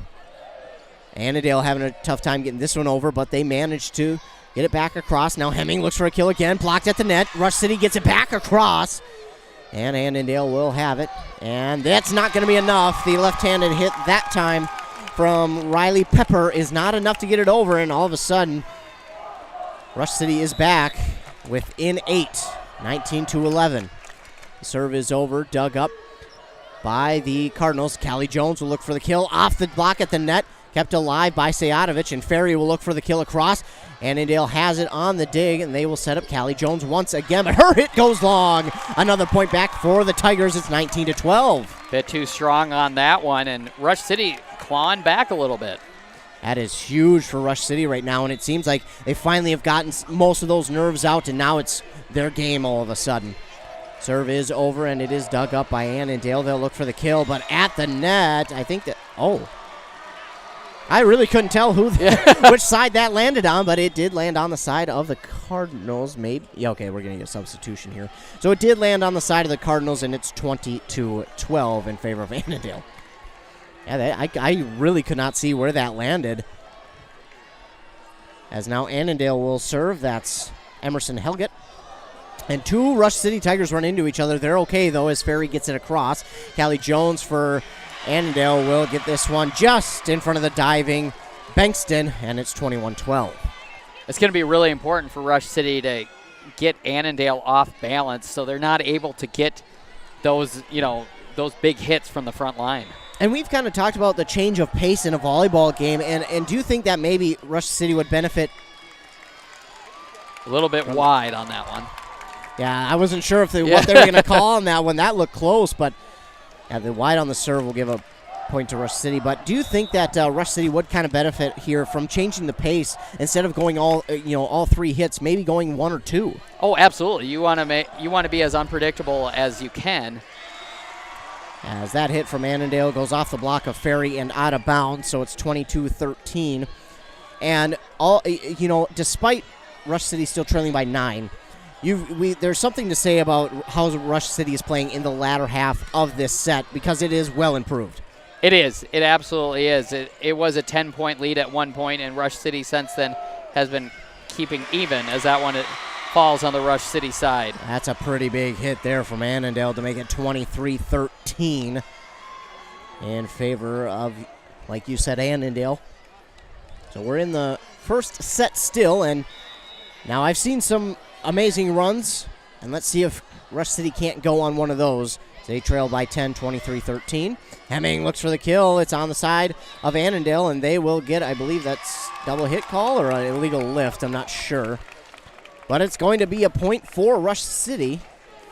S2: Annandale having a tough time getting this one over, but they managed to get it back across. Now Hemming looks for a kill again. Blocked at the net. Rush City gets it back across. And Annandale will have it. And that's not going to be enough. The left-handed hit that time from Riley Pepper is not enough to get it over. And all of a sudden, Rush City is back within 8. 19-11. The serve is over. Dug up by the Cardinals. Callie Jones will look for the kill. Off the block at the net. Kept alive by Sejatovic, and Ferry will look for the kill across. Annandale has it on the dig, and they will set up Callie Jones once again, but her hit goes long. Another point back for the Tigers. It's 19-12.
S3: Bit too strong on that one, and Rush City clawing back a little bit.
S2: That is huge for Rush City right now, and it seems like they finally have gotten most of those nerves out, and now it's their game all of a sudden. Serve is over, and it is dug up by Annandale. They'll look for the kill, but at the net, I think that, I really couldn't tell which side that landed on, but it did land on the side of the Cardinals. Maybe. Yeah, okay, we're going to get a substitution here. So it did land on the side of the Cardinals, and it's 20-12 in favor of Annandale. Yeah, I really could not see where that landed. As now Annandale will serve. That's Emerson Helgett. And two Rush City Tigers run into each other. They're okay, though, as Ferry gets it across. Callie Jones for Annandale will get this one just in front of the diving Bankston, and it's 21-12.
S3: It's going to be really important for Rush City to get Annandale off balance so they're not able to get those big hits from the front line.
S2: And we've kind of talked about the change of pace in a volleyball game, and do you think that maybe Rush City would benefit?
S3: A little bit wide on that one.
S2: Yeah, I wasn't sure what they were going to call on that one. That looked close, but the wide on the serve will give a point to Rush City. But do you think that Rush City would kind of benefit here from changing the pace instead of going all three hits, maybe going one or two?
S3: Oh, absolutely. You want to be as unpredictable as you can.
S2: As that hit from Annandale goes off the block of Ferry and out of bounds, so it's 22-13. And despite Rush City still trailing by 9. There's something to say about how Rush City is playing in the latter half of this set because it is well improved.
S3: It is. It absolutely is. It was a 10-point lead at one point, and Rush City since then has been keeping even as that one falls on the Rush City side.
S2: That's a pretty big hit there from Annandale to make it 23-13 in favor of, like you said, Annandale. So we're in the first set still, and now I've seen some amazing runs, and let's see if Rush City can't go on one of those. They trail by 10, 23-13. Hemming looks for the kill. It's on the side of Annandale, and they will get, I believe that's double hit call or an illegal lift. I'm not sure. But it's going to be a point for Rush City.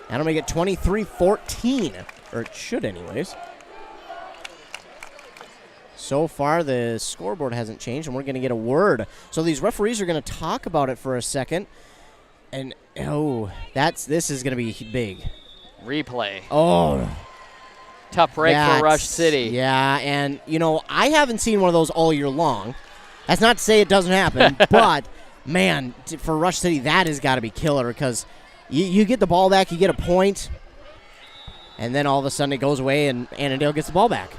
S2: That'll make it 23-14, or it should anyways. So far, the scoreboard hasn't changed, and we're going to get a word. So these referees are going to talk about it for a second. And, this is going to be big.
S3: Replay.
S2: Oh.
S3: Tough break for Rush City.
S2: Yeah, and, I haven't seen one of those all year long. That's not to say it doesn't happen, but, man, for Rush City, that has got to be killer because you get the ball back, you get a point, And then all of a sudden it goes away and Annandale gets the ball back.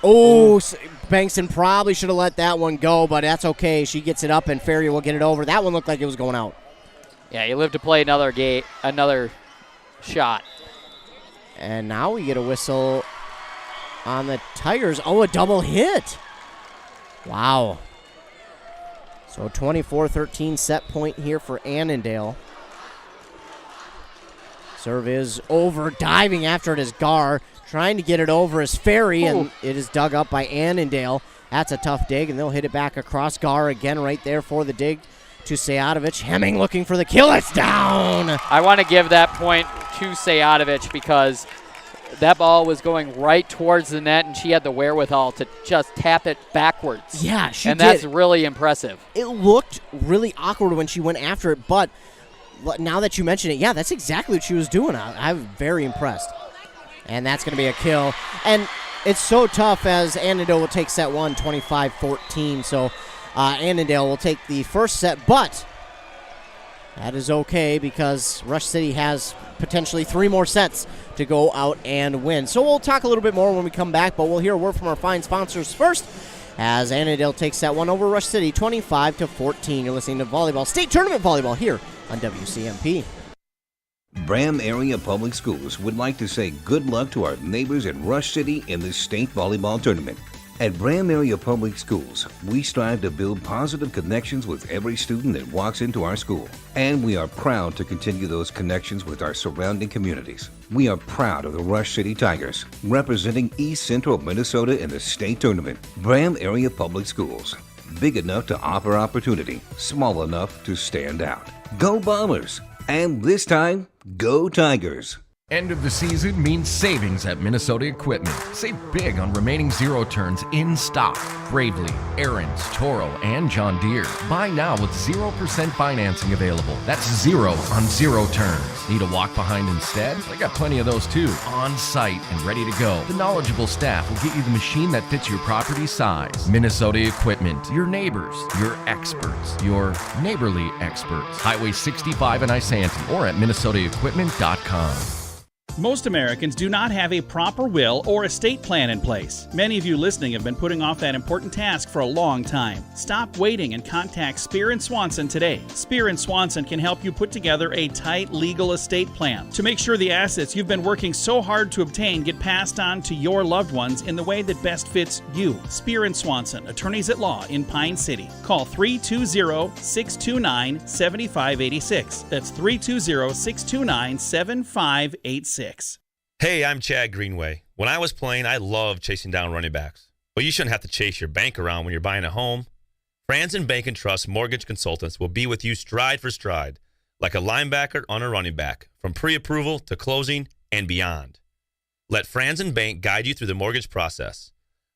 S2: Oh, Bankston probably should have let that one go, but that's okay. She gets it up and Ferrier will get it over. That one looked like it was going out.
S3: Yeah, you live to play another shot.
S2: And now we get a whistle on the Tigers. Oh, a double hit. Wow. So 24-13 set point here for Annandale. Serve is over. Diving after it is Gar. Trying to get it over is Ferry, and it is dug up by Annandale. That's a tough dig, and they'll hit it back across. Gar again right there for the dig to Sejadovic. Hemming looking for the kill. It's down.
S3: I want to give that point to Sejadovic because that ball was going right towards the net, and she had the wherewithal to just tap it backwards.
S2: Yeah, she
S3: and
S2: did.
S3: That's really impressive.
S2: It looked really awkward when she went after it, but now that you mention it, yeah, that's exactly what she was doing. I'm very impressed. And that's going to be a kill. And it's so tough as Annandale will take set one, 25-14. So Annandale will take the first set, but that is okay because Rush City has potentially 3 more sets to go out and win. So we'll talk a little bit more when we come back, but we'll hear a word from our fine sponsors first as Annandale takes that one over Rush City, 25-14. You're listening to Volleyball, State Tournament Volleyball here on WCMP.
S13: Bram Area Public Schools would like to say good luck to our neighbors at Rush City in the state volleyball tournament. At Bram Area Public Schools, we strive to build positive connections with every student that walks into our school. And we are proud to continue those connections with our surrounding communities. We are proud of the Rush City Tigers, representing East Central Minnesota in the state tournament. Bram Area Public Schools, big enough to offer opportunity, small enough to stand out. Go Bombers! And this time, go Tigers!
S5: End of the season means savings at Minnesota Equipment. Save big on remaining zero turns in stock. Bravely, Aaron's, Toro, and John Deere. Buy now with 0% financing available. That's 0 on zero turns. Need a walk behind instead? I got plenty of those too. On site and ready to go. The knowledgeable staff will get you the machine that fits your property size. Minnesota Equipment. Your neighbors. Your experts. Your neighborly experts. Highway 65 in Isanti or at minnesotaequipment.com.
S6: Most Americans do not have a proper will or estate plan in place. Many of you listening have been putting off that important task for a long time. Stop waiting and contact Spear & Swanson today. Spear & Swanson can help you put together a tight legal estate plan to make sure the assets you've been working so hard to obtain get passed on to your loved ones in the way that best fits you. Spear & Swanson, attorneys at law in Pine City. Call 320-629-7586. That's 320-629-7586.
S7: Hey, I'm Chad Greenway. When I was playing, I loved chasing down running backs. But you shouldn't have to chase your bank around when you're buying a home. Franzen Bank & Trust Mortgage Consultants will be with you stride for stride, like a linebacker on a running back, from pre-approval to closing and beyond. Let Franzen Bank guide you through the mortgage process.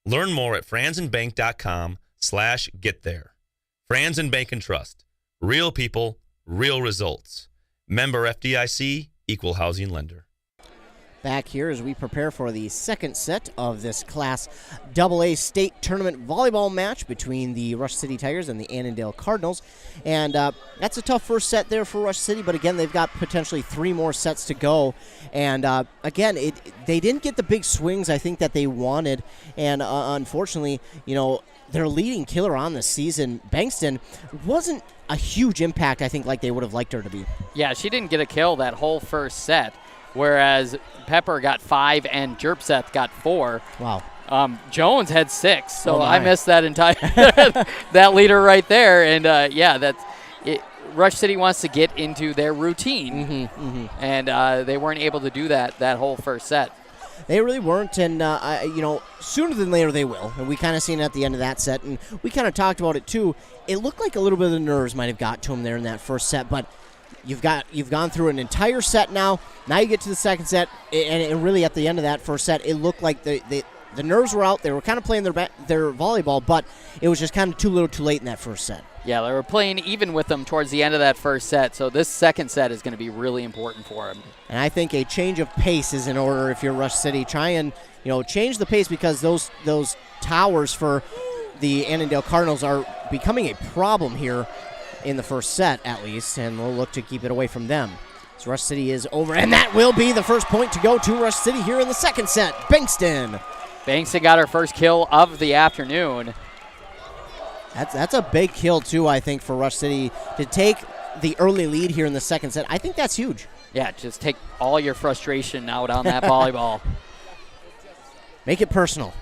S7: Learn more at franzenbank.com/getThere. Franzen Bank & Trust. Real people, real results. Member FDIC, Equal Housing Lender.
S2: Back here as we prepare for the second set of this Class AA State Tournament volleyball match between the Rush City Tigers and the Annandale Cardinals. And that's a tough first set there for Rush City, but again, they've got potentially 3 more sets to go. And again, they didn't get the big swings I think that they wanted. And unfortunately, their leading killer on the season, Bankston, wasn't a huge impact, I think, like they would have liked her to be.
S3: Yeah, she didn't get a kill that whole first set, whereas Pepper got 5 and Jerpseth got 4.
S2: Wow.
S3: Jones had 6, so I missed that entire that leader right there. And that's it. Rush City wants to get into their routine, and they weren't able to do that whole first set.
S2: They really weren't, and sooner than later they will. And we kind of seen it at the end of that set, and we kind of talked about it too. It looked like a little bit of the nerves might have got to them there in that first set, but you've gone through an entire set now. Now you get to the second set, and really at the end of that first set, it looked like the nerves were out. They were kind of playing their volleyball, but it was just kind of too little too late in that first set.
S3: Yeah, they were playing even with them towards the end of that first set, so this second set is going to be really important for them.
S2: And I think a change of pace is in order if you're Rush City. Try and change the pace because those towers for the Annandale Cardinals are becoming a problem here in the first set at least, and we'll look to keep it away from them. So Rush City is over, and that will be the first point to go to Rush City here in the second set. Bankston.
S3: Bankston got her first kill of the afternoon.
S2: That's a big kill, too, I think, for Rush City to take the early lead here in the second set. I think that's huge.
S3: Yeah, just take all your frustration out on that volleyball.
S2: Make it personal.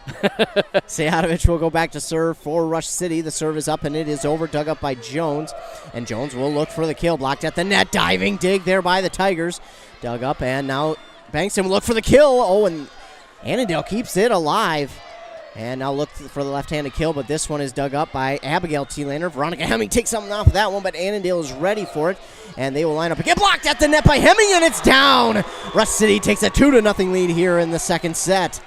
S2: Sejatovic will go back to serve for Rush City. The serve is up, and it is over. Dug up by Jones. And Jones will look for the kill. Blocked at the net. Diving dig there by the Tigers. Dug up, and now Bankston will look for the kill. Oh, and Annandale keeps it alive. And now look for the left-handed kill, but this one is dug up by Abigail T-Lander. Veronica Hemming takes something off of that one, but Annandale is ready for it. And they will line up again. Blocked at the net by Hemming, and it's down. Rush City takes a 2-0 lead here in the second set.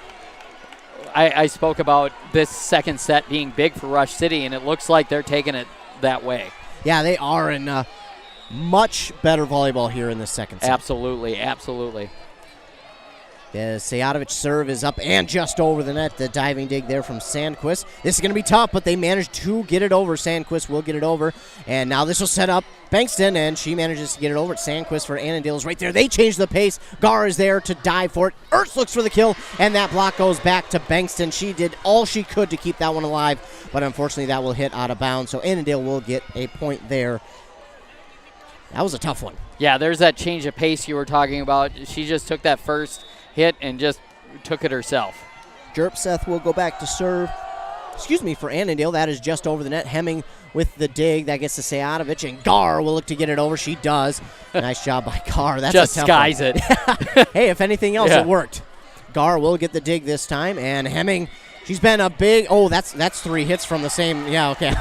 S3: I spoke about this second set being big for Rush City, and it looks like they're taking it that way.
S2: Yeah, they are in much better volleyball here in the second set.
S3: Absolutely, absolutely.
S2: The Sejatovic serve is up and just over the net. The diving dig there from Sandquist. This is going to be tough, but they managed to get it over. Sandquist will get it over. And now this will set up Bankston, and she manages to get it over. It's Sandquist for Annandale is right there. They change the pace. Gar is there to dive for it. Ertz looks for the kill, and that block goes back to Bankston. She did all she could to keep that one alive, but unfortunately that will hit out of bounds. So Annandale will get a point there. That was a tough one.
S3: Yeah, there's that change of pace you were talking about. She just took that first hit and just took it herself.
S2: Jerpseth will go back to serve. For Annandale. That is just over the net. Hemming with the dig. That gets to Sejatovic, and Gar will look to get it over. She does. Nice job by Gar. That's
S3: just
S2: a tough
S3: skies
S2: one.
S3: it.
S2: Hey, if anything else, it worked. Gar will get the dig this time, and Hemming, she's been a big, that's 3 hits from the same, yeah, okay.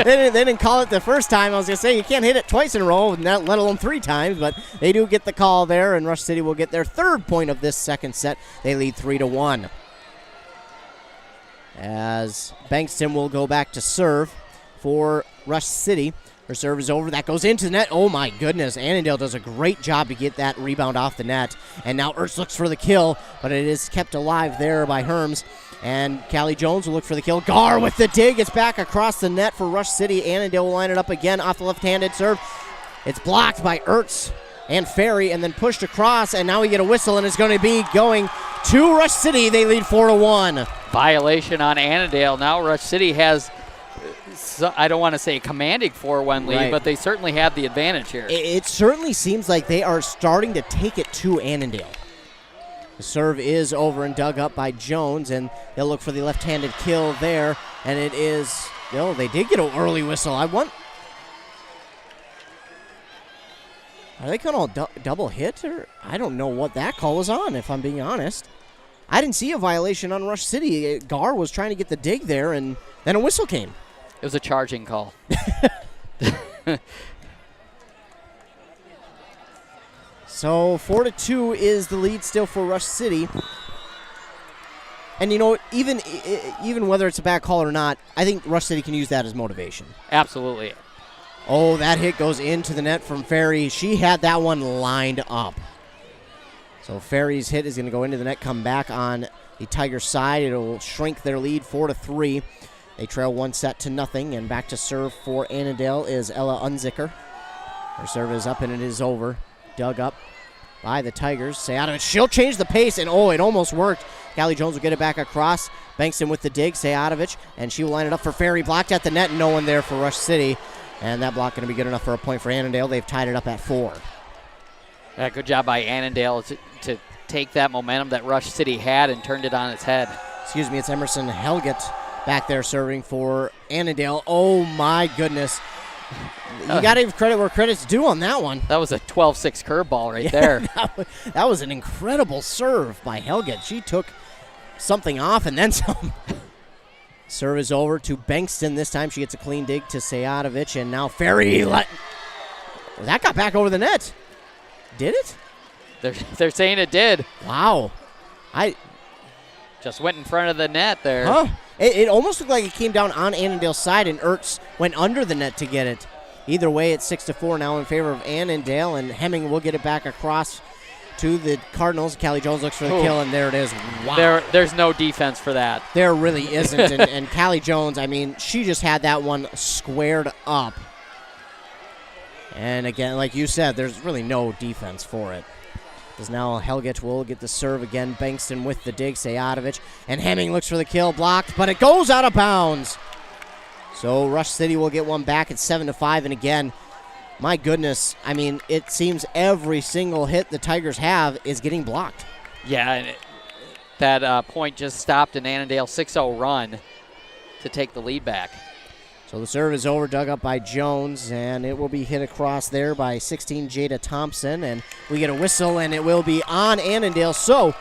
S2: They didn't call it the first time. I was going to say, you can't hit it twice in a row, let alone 3 times, but they do get the call there, and Rush City will get their third point of this second set. They lead 3-1. As Bankston will go back to serve for Rush City. Her serve is over. That goes into the net. Oh, my goodness. Annandale does a great job to get that rebound off the net. And now Ertz looks for the kill, but it is kept alive there by Herms. And Callie Jones will look for the kill. Gar with the dig. It's back across the net for Rush City. Annandale will line it up again off the left-handed serve. It's blocked by Ertz and Ferry and then pushed across. And now we get a whistle, and it's going to be going to Rush City. They lead 4-1.
S3: Violation on Annandale. Now Rush City has, I don't want to say commanding 4-1 lead, but they certainly have the advantage here.
S2: It certainly seems like they are starting to take it to Annandale. The serve is over and dug up by Jones, and they'll look for the left-handed kill there, and it is, they did get an early whistle. Are they going to double hit? Or I don't know what that call was on, if I'm being honest. I didn't see a violation on Rush City. Gar was trying to get the dig there, and then a whistle came.
S3: It was a charging call.
S2: So 4-2 is the lead still for Rush City. And even whether it's a bad call or not, I think Rush City can use that as motivation.
S3: Absolutely.
S2: Oh, that hit goes into the net from Ferry. She had that one lined up. So Ferry's hit is going to go into the net, come back on the Tiger side. It will shrink their lead 4-3. They trail 1-0, and back to serve for Annandale is Ella Unzicker. Her serve is up, and it is over. Dug up by the Tigers. Sejatovic, she'll change the pace, and it almost worked. Callie Jones will get it back across. Bankston with the dig, Sejatovic, and she will line it up for Ferry. Blocked at the net, no one there for Rush City. And that block going to be good enough for a point for Annandale. They've tied it up at 4.
S3: Yeah, good job by Annandale to take that momentum that Rush City had and turned it on its head.
S2: It's Emerson Helget back there serving for Annandale. Oh, my goodness. You got to give credit where credit's due on that one.
S3: That was a 12-6 curveball right there.
S2: That was an incredible serve by Helget. She took something off and then some. Serve is over to Bankston. This time she gets a clean dig to Sejatovic, and now Ferry. That got back over the net. Did it?
S3: They're saying it did.
S2: Wow. I
S3: just went in front of the net there.
S2: Huh? It almost looked like it came down on Annandale's side, and Ertz went under the net to get it. Either way, it's 6-4 now in favor of Annandale, and Hemming will get it back across to the Cardinals. Callie Jones looks for the kill, and there it is. Wow.
S3: There's no defense for that.
S2: There really isn't, and Callie Jones, she just had that one squared up. And again, like you said, there's really no defense for it. Because now Helgett will get the serve again. Bankston with the dig, Sayatovich. And Hemming looks for the kill, blocked, but it goes out of bounds. So Rush City will get one back at 7-5. And again, my goodness, I mean, it seems every single hit the Tigers have is getting blocked.
S3: Yeah, and that point just stopped an Annandale 6-0 run to take the lead back.
S2: So the serve is over, dug up by Jones, and it will be hit across there by 16 Jada Thompson. And we get a whistle, and it will be on Annandale. So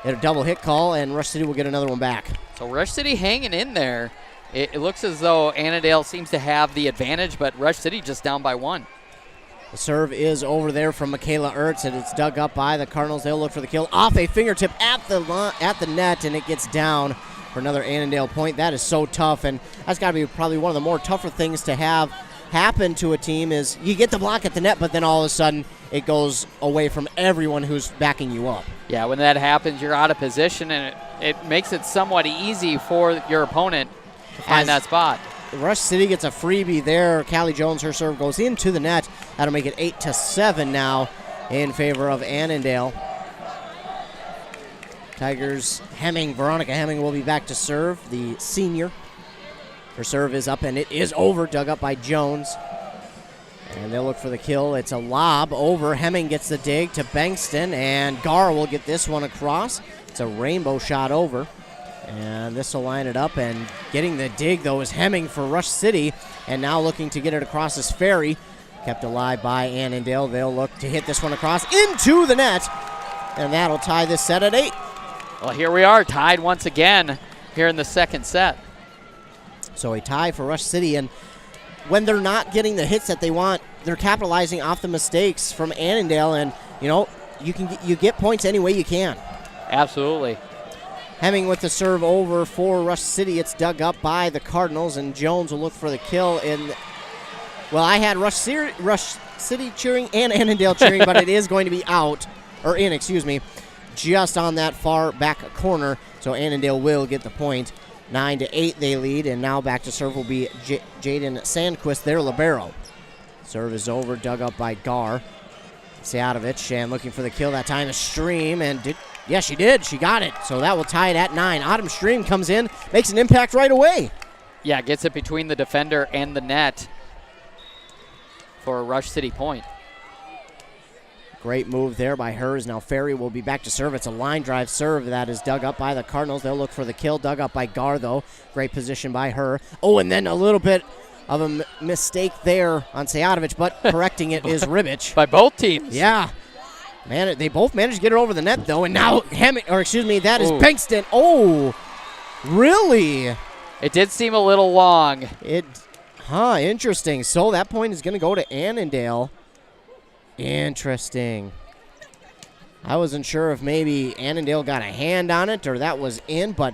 S2: a double hit call, and Rush City will get another one back.
S3: So Rush City hanging in there. It looks as though Annandale seems to have the advantage, but Rush City just down by 1.
S2: The serve is over there from Michaela Ertz, and it's dug up by the Cardinals. They'll look for the kill off a fingertip at the net, and it gets down for another Annandale point. That is so tough, and that's got to be probably one of the more tougher things to have happen to a team is you get the block at the net, but then all of a sudden it goes away from everyone who's backing you up.
S3: Yeah, when that happens, you're out of position, and it makes it somewhat easy for your opponent to find that spot.
S2: Rush City gets a freebie there. Callie Jones, her serve goes into the net. That'll make it 8-7 now in favor of Annandale. Tigers Hemming, Veronica Hemming will be back to serve, the senior. Her serve is up, and it is over, dug up by Jones. And they'll look for the kill. It's a lob over. Hemming gets the dig to Bankston, and Gar will get this one across. It's a rainbow shot over. And this will line it up, and getting the dig, though, is Hemming for Rush City. And now looking to get it across is Ferry. Kept alive by Annandale. They'll look to hit this one across into the net. And that'll tie this set at 8.
S3: Well, here we are, tied once again here in the second set.
S2: So a tie for Rush City, and when they're not getting the hits that they want, they're capitalizing off the mistakes from Annandale, and, you know, you get points any way you can.
S3: Absolutely.
S2: Hemming with the serve over for Rush City. It's dug up by the Cardinals, and Jones will look for the kill. Well, I had Rush City cheering and Annandale cheering, but it is going to be out, or in, excuse me, just on that far back corner. So Annandale will get the point. 9-8 they lead, and now back to serve will be Jaden Sandquist, their libero. Serve is over, dug up by Gar. Sayatovich, and looking for the kill that time is Stream, and she did. She got it. So that will tie it at 9. Autumn Stream comes in, makes an impact right away.
S3: Yeah, gets it between the defender and the net for a Rush City point.
S2: Great move there by hers. Now Ferry will be back to serve. It's a line drive serve that is dug up by the Cardinals. They'll look for the kill. Dug up by Gar, though. Great position by her. Oh, and then a little bit of a mistake there on Sayatovich, but correcting it is Ribich.
S3: By both teams.
S2: Yeah. Man, they both managed to get it over the net, though. And now that is Bankston. Oh, really?
S3: It did seem a little long.
S2: Interesting. So that point is going to go to Annandale. Interesting. I wasn't sure if maybe Annandale got a hand on it or that was in, but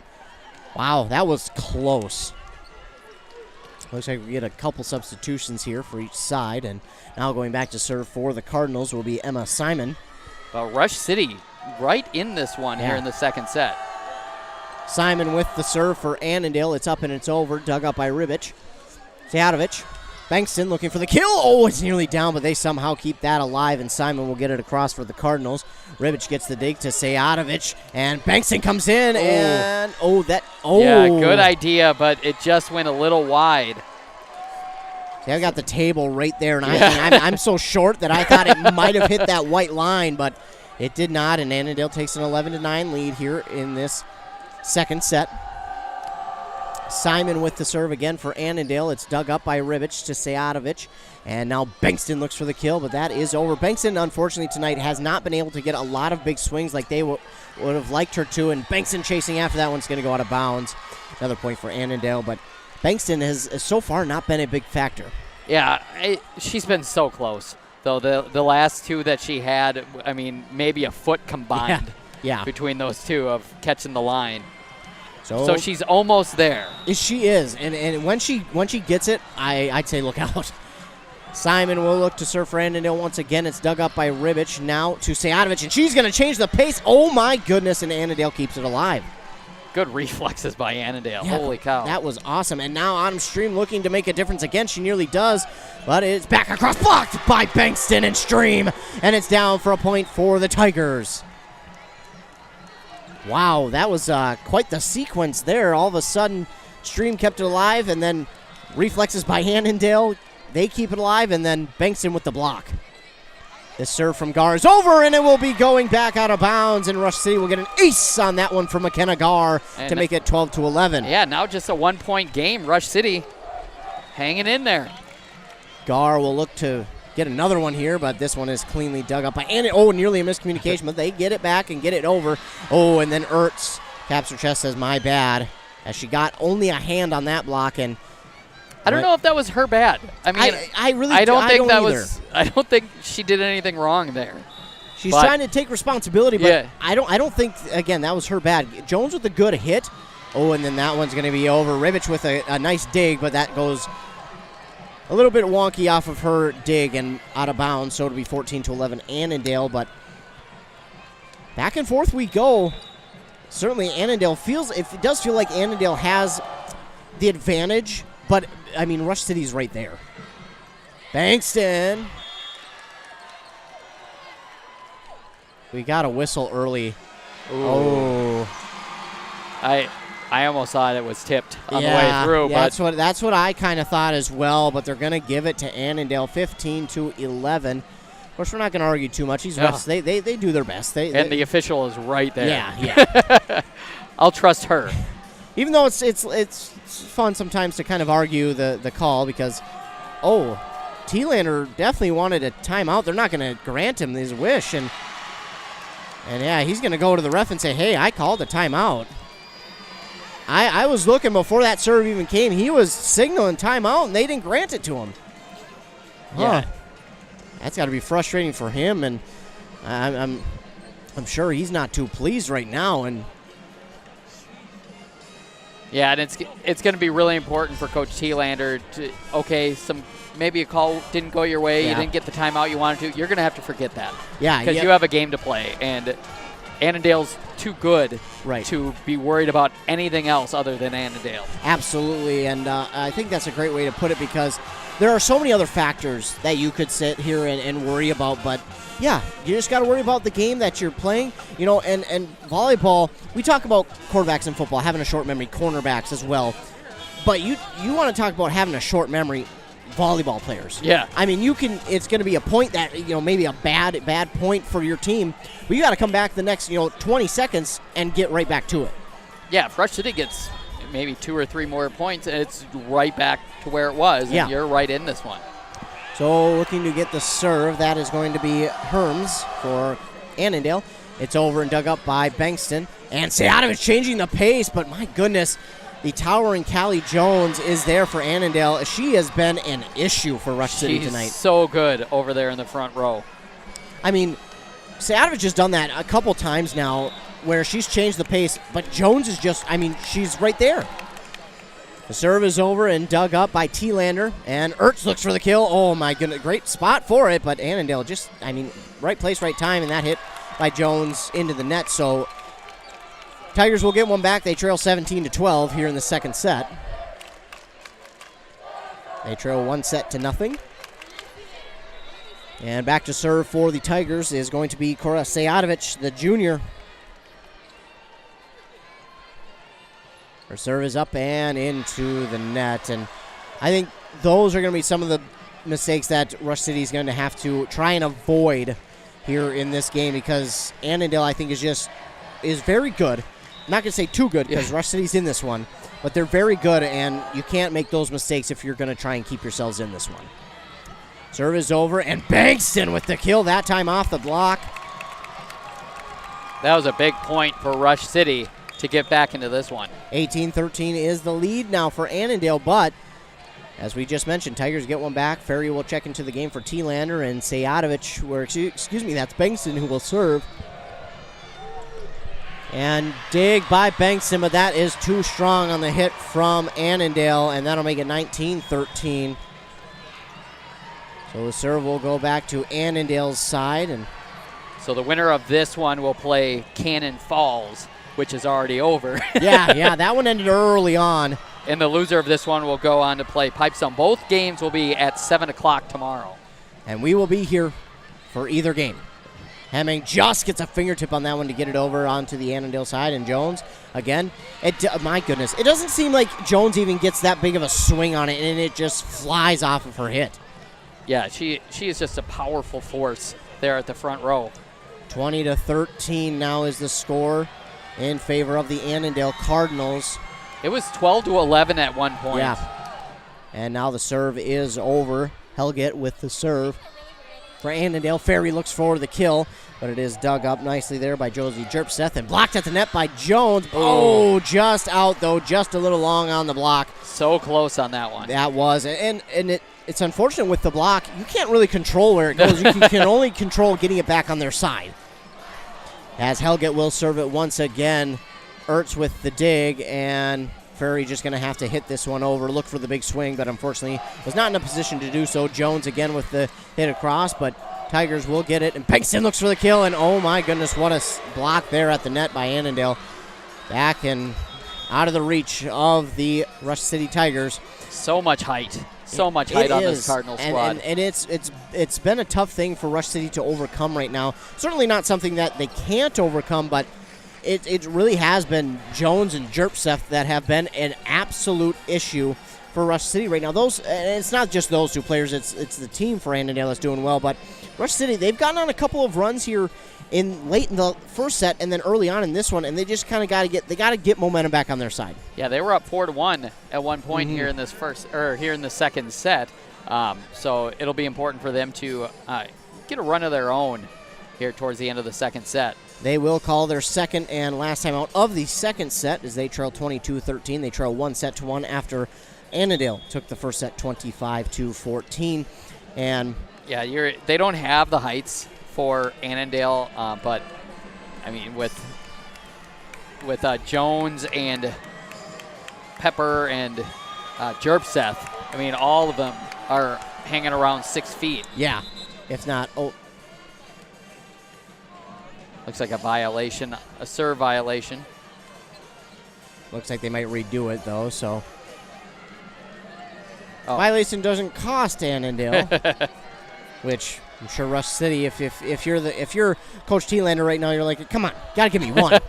S2: wow, that was close. Looks like we get a couple substitutions here for each side, and now going back to serve for the Cardinals will be Emma Simon.
S3: Rush City right in this one here in the second set.
S2: Simon with the serve for Annandale. It's up and it's over. Dug up by Ribich. Sayatovich. Bankston looking for the kill. Oh, it's nearly down, but they somehow keep that alive, and Simon will get it across for the Cardinals. Ribich gets the dig to Sayatovich, and Bankston comes in, and
S3: Yeah, good idea, but it just went a little wide.
S2: See, I've got the table right there, and I'm so short that I thought it might have hit that white line, but it did not, and Annandale takes an 11-9 lead here in this second set. Simon with the serve again for Annandale. It's dug up by Ribich to Sayatovich. And now Bankston looks for the kill, but that is over. Bankston, unfortunately, tonight has not been able to get a lot of big swings like they would have liked her to. And Bankston chasing after that one's going to go out of bounds. Another point for Annandale, but Bankston has so far not been a big factor.
S3: Yeah, she's been so close. Though the last two that she had, I mean, maybe a foot combined between those two of catching the line. So she's almost there.
S2: She is, and when she gets it, I'd say look out. Simon will look to serve for Annandale once again. It's dug up by Ribich now to Sayatovich, and she's going to change the pace. Oh, my goodness, and Annandale keeps it alive.
S3: Good reflexes by Annandale.
S2: Yeah,
S3: Holy cow.
S2: That was awesome. And now Autumn Stream looking to make a difference again. She nearly does, but it's back across, blocked by Bankston and Stream. And it's down for a point for the Tigers. Wow, that was quite the sequence there. All of a sudden, Stream kept it alive, and then reflexes by Annandale. They keep it alive, and then Bankston with the block. This serve from Gar is over, and it will be going back out of bounds, and Rush City will get an ace on that one from McKenna Gar to make it 12-11.
S3: Yeah, now just a 1-point game. Rush City hanging in there.
S2: Gar will look to get another one here, but this one is cleanly dug up by Annandale. Oh, nearly a miscommunication, but they get it back and get it over. Oh, and then Ertz taps her chest, says, my bad, as she got only a hand on that block, and
S3: I don't know if that was her bad. I mean, I don't think she did anything wrong there.
S2: She's trying to take responsibility, but I don't think, again, that was her bad. Jones with a good hit. Oh, and then that one's going to be over. Rivich with a nice dig, but that goes a little bit wonky off of her dig and out of bounds, so it'll be 14-11 Annandale, but back and forth we go. Certainly Annandale it does feel like Annandale has the advantage, but, I mean, Rush City's right there. Bankston. We got a whistle early.
S3: Ooh.
S2: Oh.
S3: I almost thought it was tipped on the way through.
S2: Yeah,
S3: but
S2: that's what I kind of thought as well, but they're going to give it to Annandale 15-11. Of course, we're not going to argue too much. These refs, they do their best.
S3: And the official is right there.
S2: Yeah.
S3: I'll trust her.
S2: Even though it's fun sometimes to kind of argue the call because, Thielander definitely wanted a timeout. They're not going to grant him his wish. And yeah, he's going to go to the ref and say, hey, I called a timeout. I was looking before that serve even came. He was signaling timeout, and they didn't grant it to him.
S3: Yeah.
S2: That's got to be frustrating for him, and I'm sure he's not too pleased right now. And
S3: yeah, and it's going to be really important for Coach Thielander to, maybe a call didn't go your way, you didn't get the timeout you wanted to. You're going to have to forget that.
S2: Yeah.
S3: Because you have a game to play, and Annandale's too good to be worried about anything else other than Annandale.
S2: Absolutely, and I think that's a great way to put it because there are so many other factors that you could sit here and worry about, but yeah, you just got to worry about the game that you're playing, and volleyball, we talk about quarterbacks in football having a short memory, cornerbacks as well, but you want to talk about having a short memory, volleyball players.
S3: Yeah.
S2: I mean, it's going to be a point that, maybe a bad point for your team, but you got to come back the next, 20 seconds and get right back to it.
S3: Yeah, if Rush City gets maybe 2 or 3 more points, and it's right back to where it was, and you're right in this one.
S2: So looking to get the serve, that is going to be Herms for Annandale. It's over and dug up by Bankston. And Seatovich changing the pace, but my goodness, the towering Callie Jones is there for Annandale. She has been an issue for Rush City tonight.
S3: She's so good over there in the front row.
S2: I mean, Seatovich has done that a couple times now where she's changed the pace, but Jones is she's right there. The serve is over and dug up by Thielander, and Ertz looks for the kill. Oh, my goodness, great spot for it, but Annandale right place, right time, and that hit by Jones into the net. So Tigers will get one back. They trail 17-12 here in the second set. They trail 1-0. And back to serve for the Tigers is going to be Cora Seatovich, the junior. Her serve is up and into the net. And I think those are going to be some of the mistakes that Rush City is going to have to try and avoid here in this game because Annandale, I think, is very good. I'm not going to say too good because Rush City's in this one, but they're very good, and you can't make those mistakes if you're going to try and keep yourselves in this one. Serve is over, and Bankston with the kill, that time off the block.
S3: That was a big point for Rush City to get back into this one. 18-13
S2: is the lead now for Annandale, but as we just mentioned, Tigers get one back. Ferry will check into the game for Thielander and Seatovich, that's Bankston who will serve. And dig by Bankston, but that is too strong on the hit from Annandale, and that'll make it 19-13. So the serve will go back to Annandale's side. And
S3: so the winner of this one will play Cannon Falls which is already over.
S2: yeah, that one ended early on.
S3: And the loser of this one will go on to play Pipestone. Both games will be at 7 o'clock tomorrow.
S2: And we will be here for either game. Hemming just gets a fingertip on that one to get it over onto the Annandale side. And Jones, again, my goodness. It doesn't seem like Jones even gets that big of a swing on it, and it just flies off of her hit.
S3: Yeah, she is just a powerful force there at the front row.
S2: 20-13 now is the score in favor of the Annandale Cardinals.
S3: It was 12-11 at one point.
S2: Yeah. And now the serve is over. Helget with the serve for Annandale. Ferry looks for the kill, but it is dug up nicely there by Josie Jerpseth and blocked at the net by Jones. Oh, just out, though. Just a little long on the block.
S3: So close on that one.
S2: That was. And it's unfortunate with the block. You can't really control where it goes. You can only control getting it back on their side. As Helget will serve it once again. Ertz with the dig, and Ferry just going to have to hit this one over, look for the big swing, but unfortunately was not in a position to do so. Jones again with the hit across, but Tigers will get it, and Bankston looks for the kill, and oh my goodness, what a block there at the net by Annandale. Back and out of the reach of the Rush City Tigers.
S3: So much height. So much height on this Cardinals squad.
S2: And it's been a tough thing for Rush City to overcome right now. Certainly not something that they can't overcome, but it really has been Jones and Jerpseth that have been an absolute issue for Rush City right now. It's not just those two players, it's the team for Annandale that's doing well, but Rush City, they've gotten on a couple of runs here late in the first set and then early on in this one, and they just kind of got to get momentum back on their side.
S3: Yeah, they were up 4-1 at one point here in this here in the second set. So it'll be important for them to get a run of their own here towards the end of the second set.
S2: They will call their second and last time out of the second set as they trail 22-13. They trail 1-1 after Annandale took the first set 25-14. And
S3: yeah, they don't have the heights for Annandale, but I mean with Jones and Pepper and Jerpseth, I mean all of them are hanging around 6 feet.
S2: Yeah, if not.
S3: Looks like a violation, a serve violation.
S2: Looks like they might redo it though. So violation doesn't cost Annandale, which I'm sure Rush City. If you're Coach T-Lander right now, you're like, come on, gotta give me one.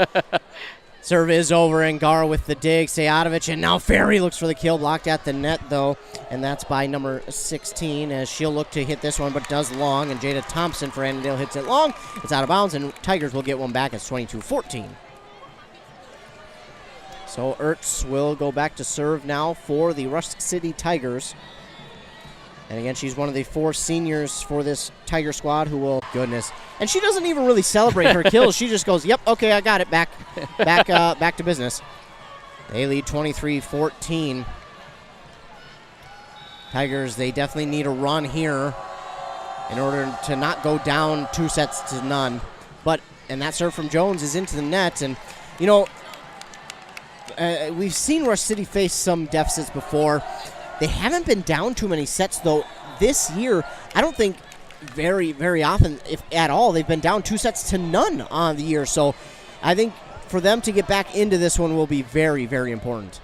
S2: Serve is over, and Gar with the dig, Sejatovic, and now Ferry looks for the kill, blocked at the net though, and that's by number 16 as she'll look to hit this one, but does long, and Jada Thompson for Annandale hits it long. It's out of bounds, and Tigers will get one back. It's 22-14. So Ertz will go back to serve now for the Rush City Tigers. And again, she's one of the 4 seniors for this Tiger squad who will, goodness. And she doesn't even really celebrate her kills. She just goes, yep, okay, I got it, back to business. They lead 23-14. Tigers, they definitely need a run here in order to not go down 2-0. And that serve from Jones is into the net. And, you know, we've seen Rush City face some deficits before. They haven't been down too many sets, though. This year, I don't think very, very often, if at all, they've been down 2-0 on the year. So I think for them to get back into this one will be very, very important.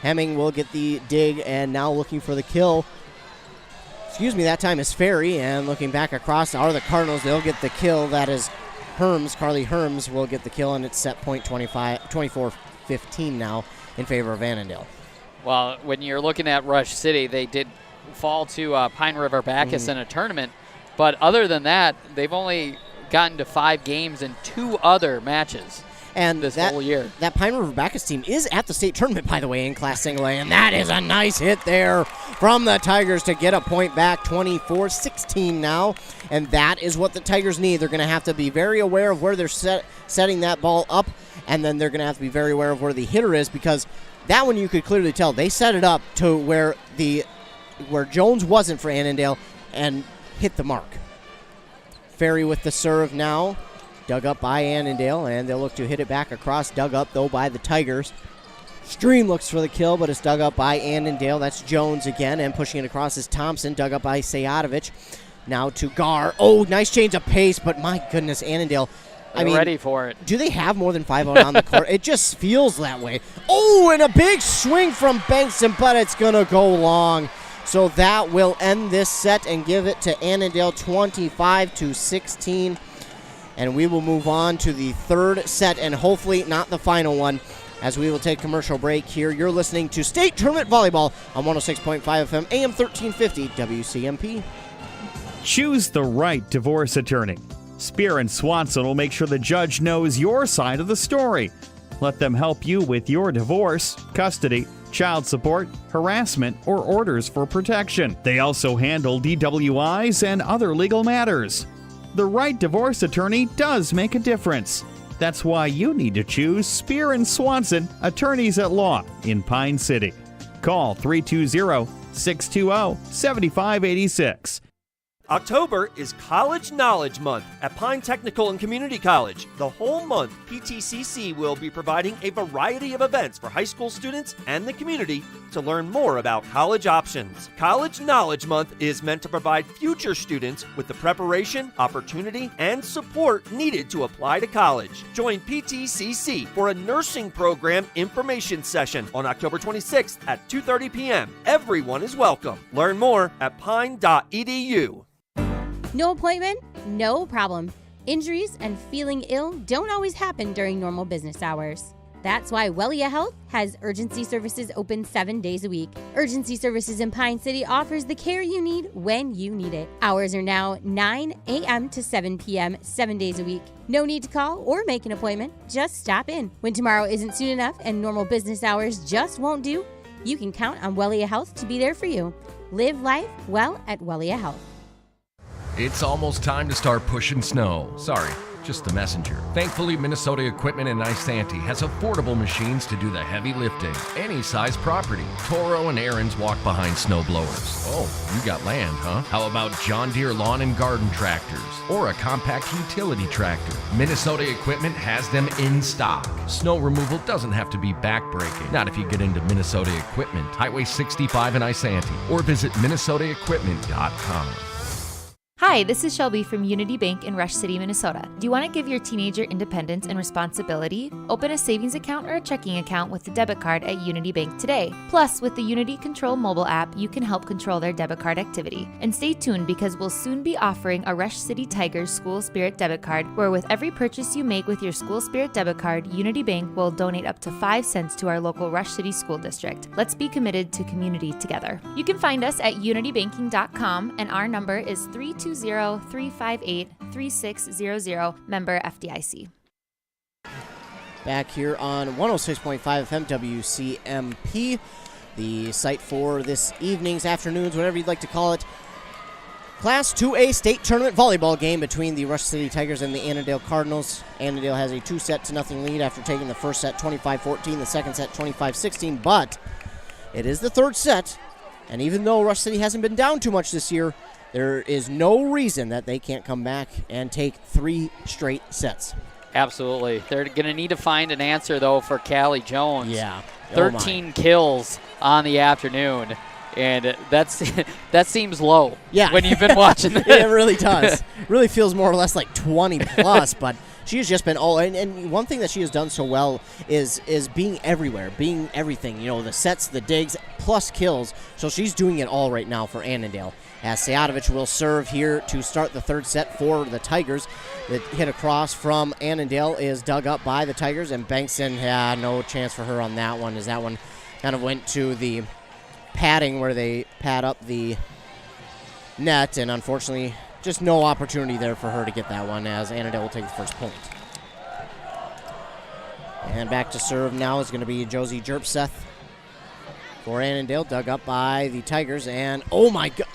S2: Hemming will get the dig, and now looking for the kill. That time is Ferry, and looking back across are the Cardinals. They'll get the kill. That is Carly Herms will get the kill, and it's set point 24-15 now in favor of Annandale.
S3: Well, when you're looking at Rush City, they did fall to Pine River Bacchus in a tournament. But other than that, they've only gotten to 5 games in 2 other matches this whole year. That
S2: Pine River Bacchus team is at the state tournament, by the way, in Class Single A. And that is a nice hit there from the Tigers to get a point back, 24-16 now. And that is what the Tigers need. They're going to have to be very aware of where they're setting that ball up. And then they're going to have to be very aware of where the hitter is, because that one you could clearly tell. They set it up to where Jones wasn't for Annandale and hit the mark. Ferry with the serve now. Dug up by Annandale, and they'll look to hit it back across. Dug up, though, by the Tigers. Stream looks for the kill, but it's dug up by Annandale. That's Jones again, and pushing it across is Thompson. Dug up by Sejatovic. Now to Gar. Oh, nice change of pace, but my goodness, Annandale
S3: They're ready for it.
S2: Do they have more than 5 out on the court? It just feels that way. Oh, and a big swing from Bankston, but it's going to go long. So that will end this set and give it to Annandale 25-16. And we will move on to the third set, and hopefully not the final one, as we will take commercial break here. You're listening to State Tournament Volleyball on 106.5 FM, AM 1350, WCMP.
S8: Choose the right divorce attorney. Spear and Swanson will make sure the judge knows your side of the story. Let them help you with your divorce, custody, child support, harassment, or orders for protection. They also handle DWIs and other legal matters. The right divorce attorney does make a difference. That's why you need to choose Spear and Swanson, attorneys at law in Pine City. Call 320-620-7586.
S9: October is College Knowledge Month at Pine Technical and Community College. The whole month, PTCC will be providing a variety of events for high school students and the community to learn more about college options. College Knowledge Month is meant to provide future students with the preparation, opportunity, and support needed to apply to college. Join PTCC for a nursing program information session on October 26th at 2:30 p.m. Everyone is welcome. Learn more at pine.edu.
S10: No appointment? No problem. Injuries and feeling ill don't always happen during normal business hours. That's why Wellia Health has urgency services open 7 days a week. Urgency Services in Pine City offers the care you need when you need it. Hours are now 9 a.m. to 7 p.m. 7 days a week. No need to call or make an appointment. Just stop in. When tomorrow isn't soon enough and normal business hours just won't do, you can count on Wellia Health to be there for you. Live life well at Wellia Health.
S5: It's almost time to start pushing snow. Sorry, just the messenger. Thankfully, Minnesota Equipment in Isanti has affordable machines to do the heavy lifting. Any size property. Toro and Aaron's walk behind snow blowers. Oh, you got land, huh? How about John Deere lawn and garden tractors? Or a compact utility tractor? Minnesota Equipment has them in stock. Snow removal doesn't have to be backbreaking. Not if you get into Minnesota Equipment. Highway 65 in Isanti. Or visit minnesotaequipment.com.
S11: Hi, this is Shelby from Unity Bank in Rush City, Minnesota. Do you want to give your teenager independence and responsibility? Open a savings account or a checking account with the debit card at Unity Bank today. Plus, with the Unity Control mobile app, you can help control their debit card activity. And stay tuned because we'll soon be offering a Rush City Tigers School Spirit debit card, where with every purchase you make with your School Spirit debit card, Unity Bank will donate up to 5 cents to our local Rush City School District. Let's be committed to community together. You can find us at unitybanking.com, and our number is 320-358-3600, member FDIC.
S2: Back here on 106.5 FM WCMP, the site for this evening's, afternoons, whatever you'd like to call it, Class 2A state tournament volleyball game between the Rush City Tigers and the Annandale Cardinals. Annandale has a 2-0 lead after taking the first set 25-14, the second set 25-16, but it is the third set, and even though Rush City hasn't been down too much this year, there is no reason that they can't come back and take 3 straight sets.
S3: Absolutely. They're going to need to find an answer, though, for Callie Jones.
S2: Yeah.
S3: 13 kills on the afternoon, and that seems low when you've been watching this.
S2: It really does. Really feels more or less like 20-plus, but she has just been all – and one thing that she has done so well is being everywhere, being everything. You know, the sets, the digs, plus kills. So she's doing it all right now for Annandale. As Sejatovic will serve here to start the third set for the Tigers. The hit across from Annandale is dug up by the Tigers, and Bankston had no chance for her on that one, as that one kind of went to the padding where they pad up the net, and unfortunately just no opportunity there for her to get that one, as Annandale will take the first point. And back to serve now is going to be Josie Jerpseth for Annandale, dug up by the Tigers, and oh my God.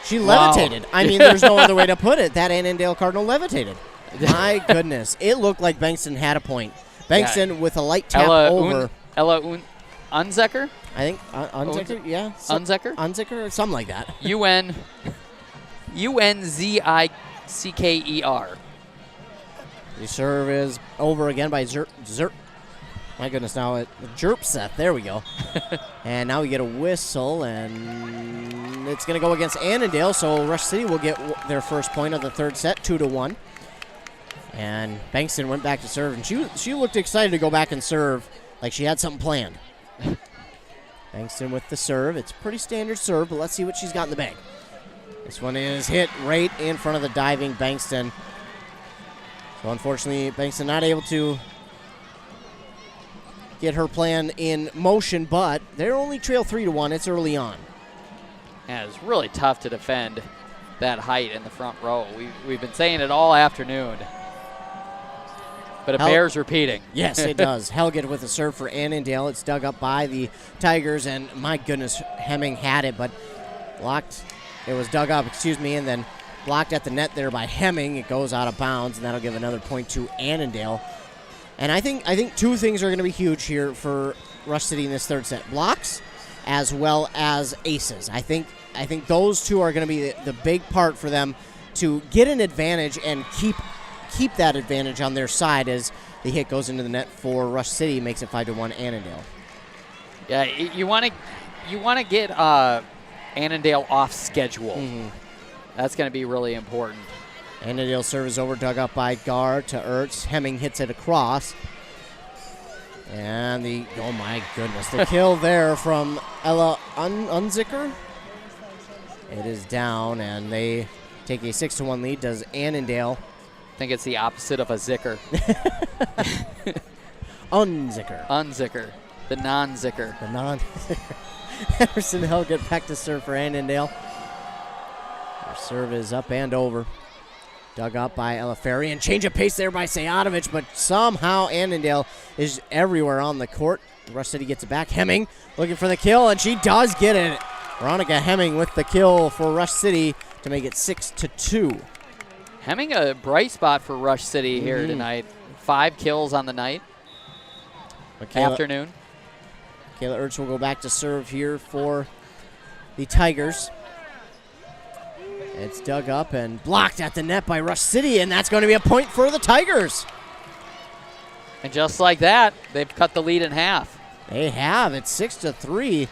S2: She levitated. Wow. I mean, there's no other way to put it. That Annandale Cardinal levitated. My goodness. It looked like Bankston had a point. Bankston with a light tap over.
S3: Ella Unzecker?
S2: I think Unzecker, yeah.
S3: Unzecker?
S2: Unzecker or something like that.
S3: Unzicker.
S2: The serve is over again by Zerp. My goodness, now Jerpseth. There we go. And now we get a whistle, and it's going to go against Annandale, so Rush City will get their first point of the third set, 2-1. And Bankston went back to serve, and she looked excited to go back and serve like she had something planned. Bankston with the serve. It's pretty standard serve, but let's see what she's got in the bag. This one is hit right in front of the diving Bankston. So unfortunately, Bankston not able to get her plan in motion, but they're only trail 3-1. It's early on.
S3: Yeah, it's really tough to defend that height in the front row. We've been saying it all afternoon. But it bears repeating.
S2: Yes, it does. Helget with a serve for Annandale. It's dug up by the Tigers, and my goodness, Hemming had it, but blocked. It was dug up, and then blocked at the net there by Hemming. It goes out of bounds, and that'll give another point to Annandale. And I think two things are going to be huge here for Rush City in this third set: blocks, as well as aces. I think those two are going to be the big part for them to get an advantage and keep that advantage on their side as the hit goes into the net for Rush City, makes it 5-1 Annandale.
S3: Yeah, you want to get Annandale off schedule. Mm-hmm. That's going to be really important.
S2: Annandale serve is over, dug up by Gar to Ertz. Hemming hits it across. And oh my goodness, the kill there from Ella Unzicker. It is down, and they take a 6-1 lead. Does Annandale?
S3: I think it's the opposite of a zicker.
S2: Unzicker.
S3: Unzicker. The non-zicker.
S2: The non-zicker. Emerson Helget back to serve for Annandale. Their serve is up and over. Dug up by Eleferi, and change of pace there by Sayatovich, but somehow Annandale is everywhere on the court. Rush City gets it back. Hemming looking for the kill, and she does get it. Veronica Hemming with the kill for Rush City to make it 6-2.
S3: Hemming a bright spot for Rush City here tonight. 5 kills on the night. Afternoon.
S2: Kayla Ertz will go back to serve here for the Tigers. It's dug up and blocked at the net by Rush City, and that's going to be a point for the Tigers.
S3: And just like that, they've cut the lead in half.
S2: They have. It's 6-3.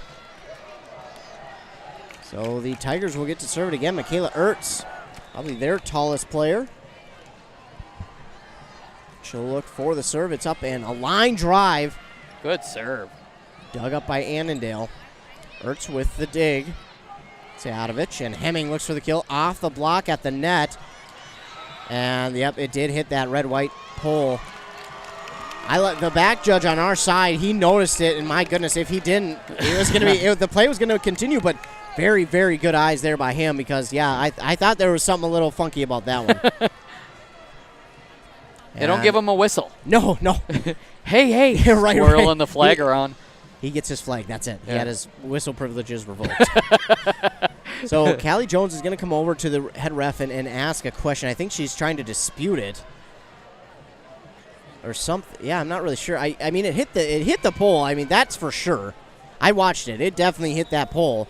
S2: So the Tigers will get to serve it again. Michaela Ertz, probably their tallest player. She'll look for the serve. It's up and a line drive.
S3: Good serve.
S2: Dug up by Annandale. Ertz with the dig. Sayatovich, and Hemming looks for the kill off the block at the net. And, yep, it did hit that red-white pole. The back judge on our side, he noticed it, and my goodness, if he didn't, it was going to be the play was going to continue, but very, very good eyes there by him because, yeah, I thought there was something a little funky about that one.
S3: They don't give him a whistle.
S2: No.
S3: hey,
S2: right,
S3: swirling the flag around.
S2: He gets his flag. That's it.
S3: Yeah.
S2: He had his whistle privileges revoked. So Callie Jones is going to come over to the head ref and ask a question. I think she's trying to dispute it or something. Yeah, I'm not really sure. I mean, it hit the pole. I mean, that's for sure. I watched it. It definitely hit that pole.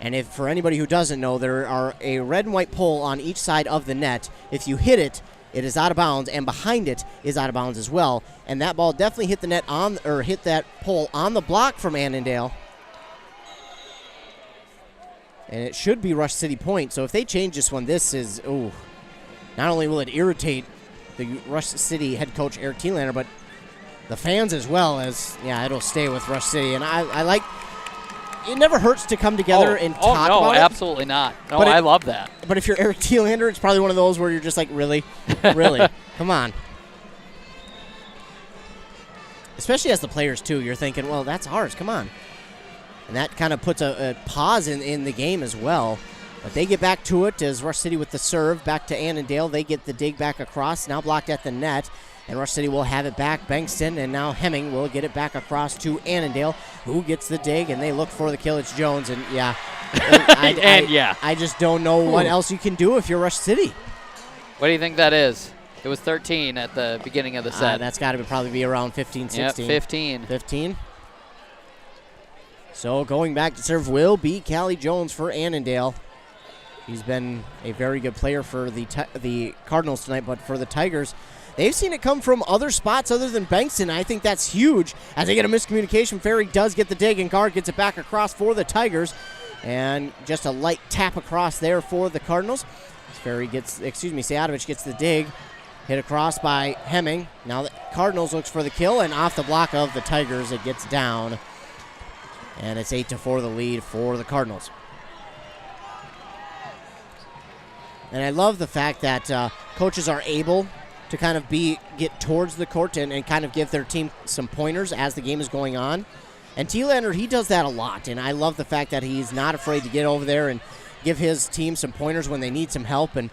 S2: And if for anybody who doesn't know, there are a red and white pole on each side of the net. If you hit it, it is out of bounds, and behind it is out of bounds as well. And that ball definitely hit the net hit that pole on the block from Annandale. And it should be Rush City point. So if they change this one, this is, not only will it irritate the Rush City head coach Eric Thielander, but the fans as well it'll stay with Rush City. And I like, it never hurts to come together and talk about it.
S3: No, absolutely not. No, I love that.
S2: But if you're Eric Thielander, it's probably one of those where you're just like, really? Really? Come on. Especially as the players, too. You're thinking, well, that's ours. Come on. And that kind of puts a pause in the game as well. But they get back to it as Rush City with the serve. Back to Annandale. They get the dig back across. Now blocked at the net. And Rush City will have it back. Bankston and now Hemming will get it back across to Annandale, who gets the dig, and they look for the kill. It's Jones, and yeah. I just don't know what else you can do if you're Rush City.
S3: What do you think that is? It was 13 at the beginning of the set.
S2: That's got to probably be around 15, 16.
S3: Yep, 15.
S2: 15. So going back to serve will be Callie Jones for Annandale. He's been a very good player for the Cardinals tonight, but for the Tigers, they've seen it come from other spots other than Bankston. I think that's huge. As they get a miscommunication, Ferry does get the dig, and Guard gets it back across for the Tigers. And just a light tap across there for the Cardinals. Sayatovich gets the dig. Hit across by Hemming. Now the Cardinals looks for the kill, and off the block of the Tigers, it gets down. And it's 8-4 the lead for the Cardinals. And I love the fact that coaches are able to kind of get towards the court and kind of give their team some pointers as the game is going on. And Thielander, he does that a lot. And I love the fact that he's not afraid to get over there and give his team some pointers when they need some help. And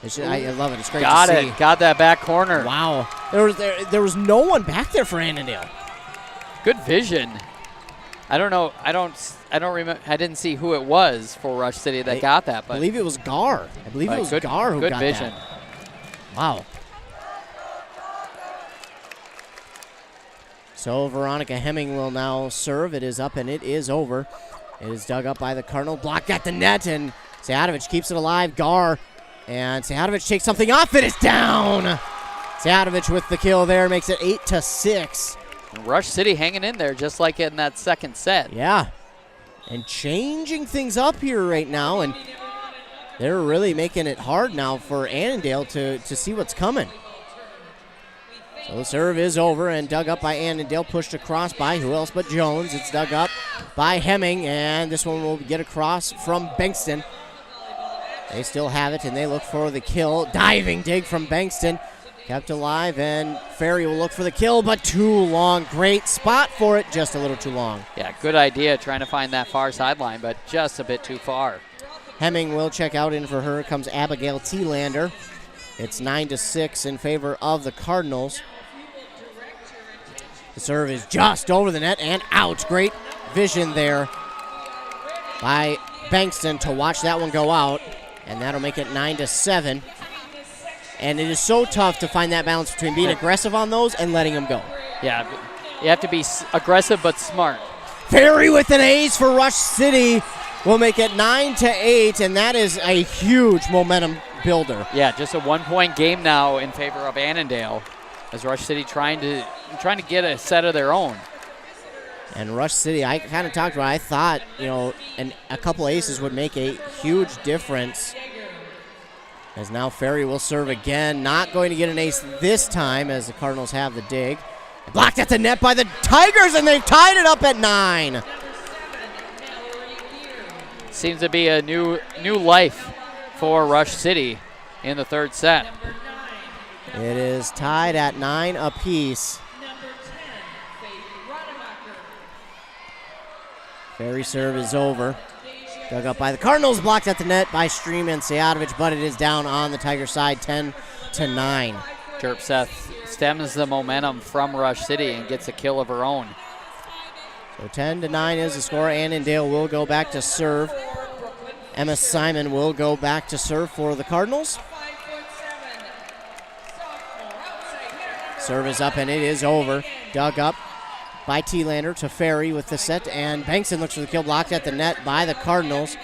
S2: I love it. It's great to see.
S3: Got that back corner.
S2: Wow. There was no one back there for Annandale.
S3: Good vision. I don't know. I don't remember. I didn't see who it was for Rush City that got that. But
S2: I believe it was Gar. I believe it was Gar who got that. Good vision. Wow. So Veronica Hemming will now serve. It is up and it is over. It is dug up by the Cardinal. Blocked at the net, and Sejatovic keeps it alive. Gar. And Sejatovic takes something off. It is down. Sejatovic with the kill there makes it 8-6.
S3: Rush City hanging in there just like in that second set.
S2: Yeah. And changing things up here right now, and they're really making it hard now for Annandale to see what's coming. So the serve is over and dug up by Annandale, pushed across by who else but Jones. It's dug up by Hemming, and this one will get across from Bankston. They still have it, and they look for the kill. Diving dig from Bankston. Kept alive, and Ferry will look for the kill, but too long. Great spot for it, just a little too long.
S3: Yeah, good idea trying to find that far sideline, but just a bit too far.
S2: Hemming will check out. In for her comes Abigail Thielander. It's 9-6 in favor of the Cardinals. The serve is just over the net and out. Great vision there by Bankston to watch that one go out, and that'll make it 9-7. And it is so tough to find that balance between being aggressive on those and letting them go.
S3: Yeah, you have to be aggressive but smart.
S2: Ferry with an ace for Rush City will make it 9-8, and that is a huge momentum builder.
S3: Yeah, just a 1-point game now in favor of Annandale, as Rush City trying to get a set of their own.
S2: And Rush City, I kind of talked about, I thought, a couple aces would make a huge difference. As now Ferry will serve again. Not going to get an ace this time as the Cardinals have the dig. Blocked at the net by the Tigers, and they've tied it up at 9.
S3: Seems to be a new life for Rush City in the third set.
S2: It is tied at 9 apiece. Ferry serve is over. Dug up by the Cardinals, blocked at the net by Stream and Sejatovic, but it is down on the Tiger side, 10-9.
S3: Terpseth stems the momentum from Rush City and gets a kill of her own.
S2: So 10-9 is the score. Annandale will go back to serve. Emma Simon will go back to serve for the Cardinals. Serve is up and it is over. Dug up by Thielander to Ferry with the set, and Bankston looks for the kill, blocked at the net by the Cardinals.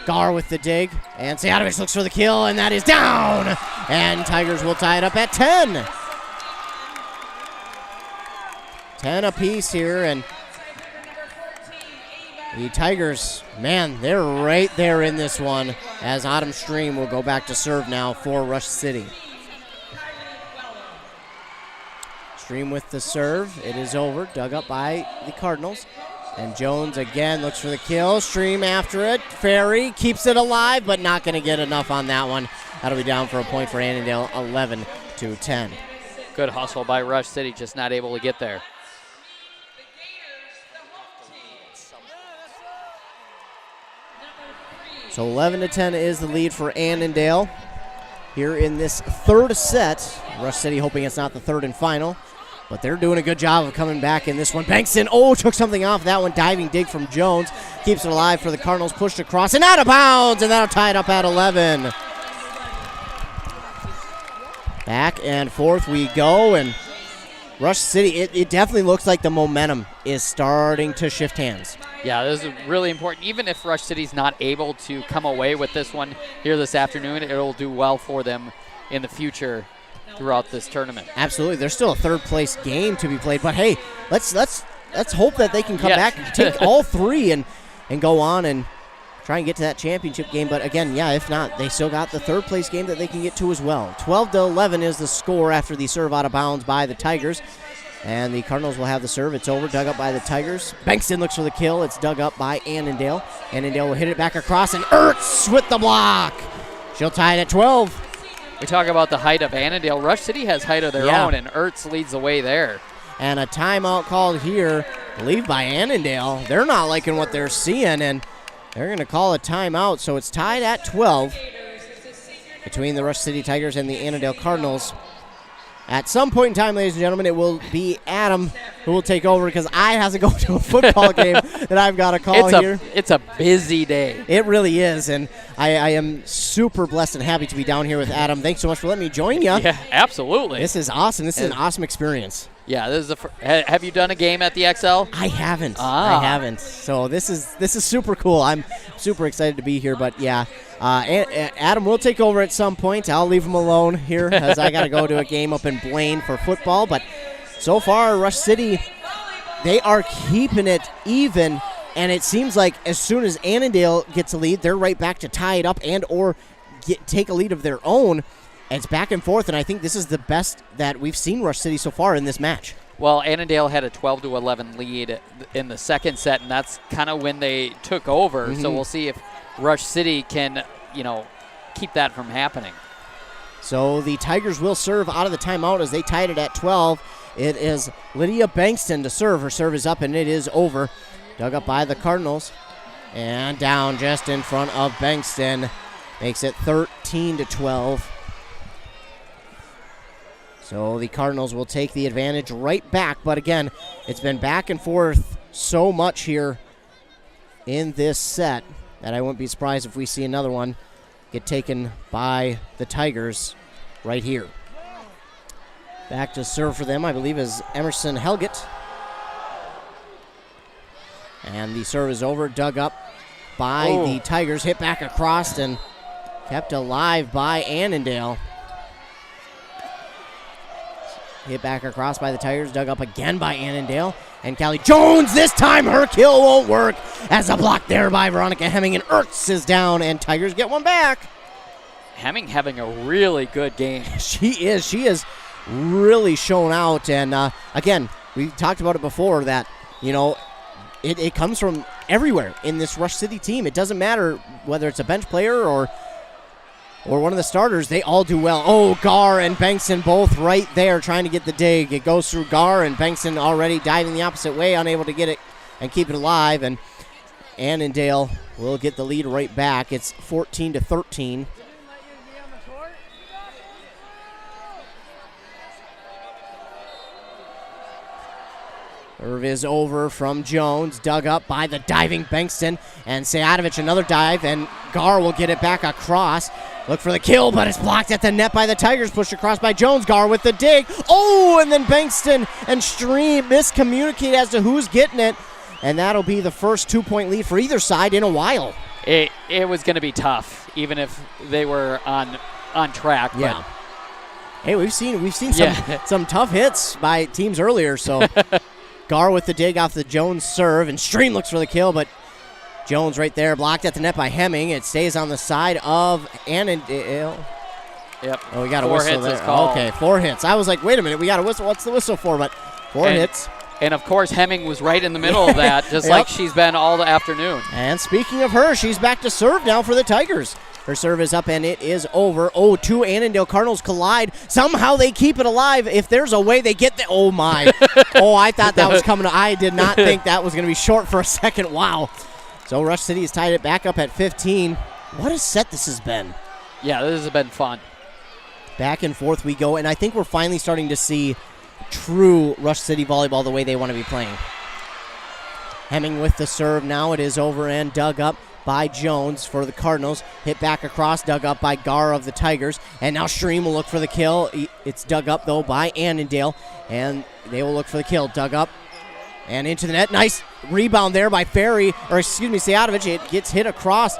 S2: Gar with the dig, and Sejatovic looks for the kill, and that is down! And Tigers will tie it up at 10. 10 apiece here, and the Tigers, man, they're right there in this one, as Autumn Stream will go back to serve now for Rush City. Stream with the serve. It is over. Dug up by the Cardinals. And Jones again looks for the kill. Stream after it. Ferry keeps it alive, but not going to get enough on that one. That'll be down for a point for Annandale, 11-10.
S3: Good hustle by Rush City, just not able to get there.
S2: So 11-10 is the lead for Annandale here in this third set. Rush City hoping it's not the third and final. But they're doing a good job of coming back in this one. Bankston, took something off that one. Diving dig from Jones. Keeps it alive for the Cardinals. Pushed across and out of bounds. And that'll tie it up at 11. Back and forth we go. And Rush City, it definitely looks like the momentum is starting to shift hands.
S3: Yeah, this is really important. Even if Rush City's not able to come away with this one here this afternoon, it'll do well for them in the future throughout this tournament.
S2: Absolutely. There's still a third place game to be played, but hey, let's hope that they can come back and take all three and go on and try and get to that championship game. But again, yeah, if not, they still got the third place game that they can get to as well. 12-11 is the score after the serve out of bounds by the Tigers. And the Cardinals will have the serve. It's over, dug up by the Tigers. Bankston looks for the kill. It's dug up by Annandale. Annandale will hit it back across, and Ertz with the block. She'll tie it at 12.
S3: We talk about the height of Annandale. Rush City has height of their own, and Ertz leads the way there.
S2: And a timeout called here, I believe by Annandale. They're not liking what they're seeing, and they're going to call a timeout. So it's tied at 12 between the Rush City Tigers and the Annandale Cardinals. At some point in time, ladies and gentlemen, it will be Adam who will take over because I have to go to a football game that I've got to call here.
S3: It's a busy day.
S2: It really is, and I am super blessed and happy to be down here with Adam. Thanks so much for letting me join you.
S3: Yeah, absolutely.
S2: This is awesome. This is an awesome experience.
S3: Yeah, this is have you done a game at the XL?
S2: I haven't. I haven't. So this is super cool. I'm super excited to be here. But yeah, Adam will take over at some point. I'll leave him alone here as I got to go to a game up in Blaine for football. But so far, Rush City, they are keeping it even, and it seems like as soon as Annandale gets a lead, they're right back to tie it up and or take a lead of their own. It's back and forth, and I think this is the best that we've seen Rush City so far in this match.
S3: Well, Annandale had a 12-11 lead in the second set, and that's kind of when they took over. So we'll see if Rush City can, keep that from happening.
S2: So the Tigers will serve out of the timeout as they tied it at 12. It is Lydia Bankston to serve. Her serve is up, and it is over. Dug up by the Cardinals. And down just in front of Bankston. Makes it 13-12. So the Cardinals will take the advantage right back. But again, it's been back and forth so much here in this set that I wouldn't be surprised if we see another one get taken by the Tigers right here. Back to serve for them, I believe, is Emerson Helgett. And the serve is over, dug up by the Tigers, hit back across and kept alive by Annandale. Hit back across by the Tigers, dug up again by Annandale. And Callie Jones, this time her kill won't work as a block there by Veronica Hemming, and Ertz is down, and Tigers get one back.
S3: Hemming having a really good game.
S2: She is really shown out, and again, we talked about it before that, it comes from everywhere in this Rush City team. It doesn't matter whether it's a bench player or one of the starters, they all do well. Oh, Gar and Bankston both right there trying to get the dig. It goes through Gar, and Bankston already diving the opposite way, unable to get it and keep it alive. And Annandale will get the lead right back. It's 14-13. Serve is over from Jones, dug up by the diving Bankston, and Sayadovich another dive, and Gar will get it back across. Look for the kill, but it's blocked at the net by the Tigers, pushed across by Jones. Gar with the dig. Oh, and then Bankston and Stream miscommunicate as to who's getting it, and that'll be the first 2-point lead for either side in a while.
S3: It was going to be tough, even if they were on track.
S2: Yeah. Hey, we've seen some tough hits by teams earlier, so... Gar with the dig off the Jones serve, and Stream looks for the kill, but Jones right there, blocked at the net by Hemming. It stays on the side of Annandale.
S3: Yep.
S2: Oh, we got a whistle there. Okay, 4 hits. I was like, wait a minute, we got a whistle. What's the whistle for? But 4 hits.
S3: And, of course, Hemming was right in the middle of that, just like she's been all the afternoon.
S2: And speaking of her, she's back to serve now for the Tigers. Her serve is up, and it is over. Oh, 2 Annandale Cardinals collide. Somehow they keep it alive. If there's a way they get the... Oh, my. I thought that was coming. I did not think that was going to be short for a second. Wow. So Rush City has tied it back up at 15. What a set this has been.
S3: Yeah, this has been fun.
S2: Back and forth we go, and I think we're finally starting to see true Rush City volleyball the way they want to be playing. Hemming with the serve. Now it is over and dug up by Jones for the Cardinals. Hit back across, dug up by Gar of the Tigers. And now Stream will look for the kill. It's dug up, though, by Annandale. And they will look for the kill. Dug up and into the net. Nice rebound there by Sayadovich. It gets hit across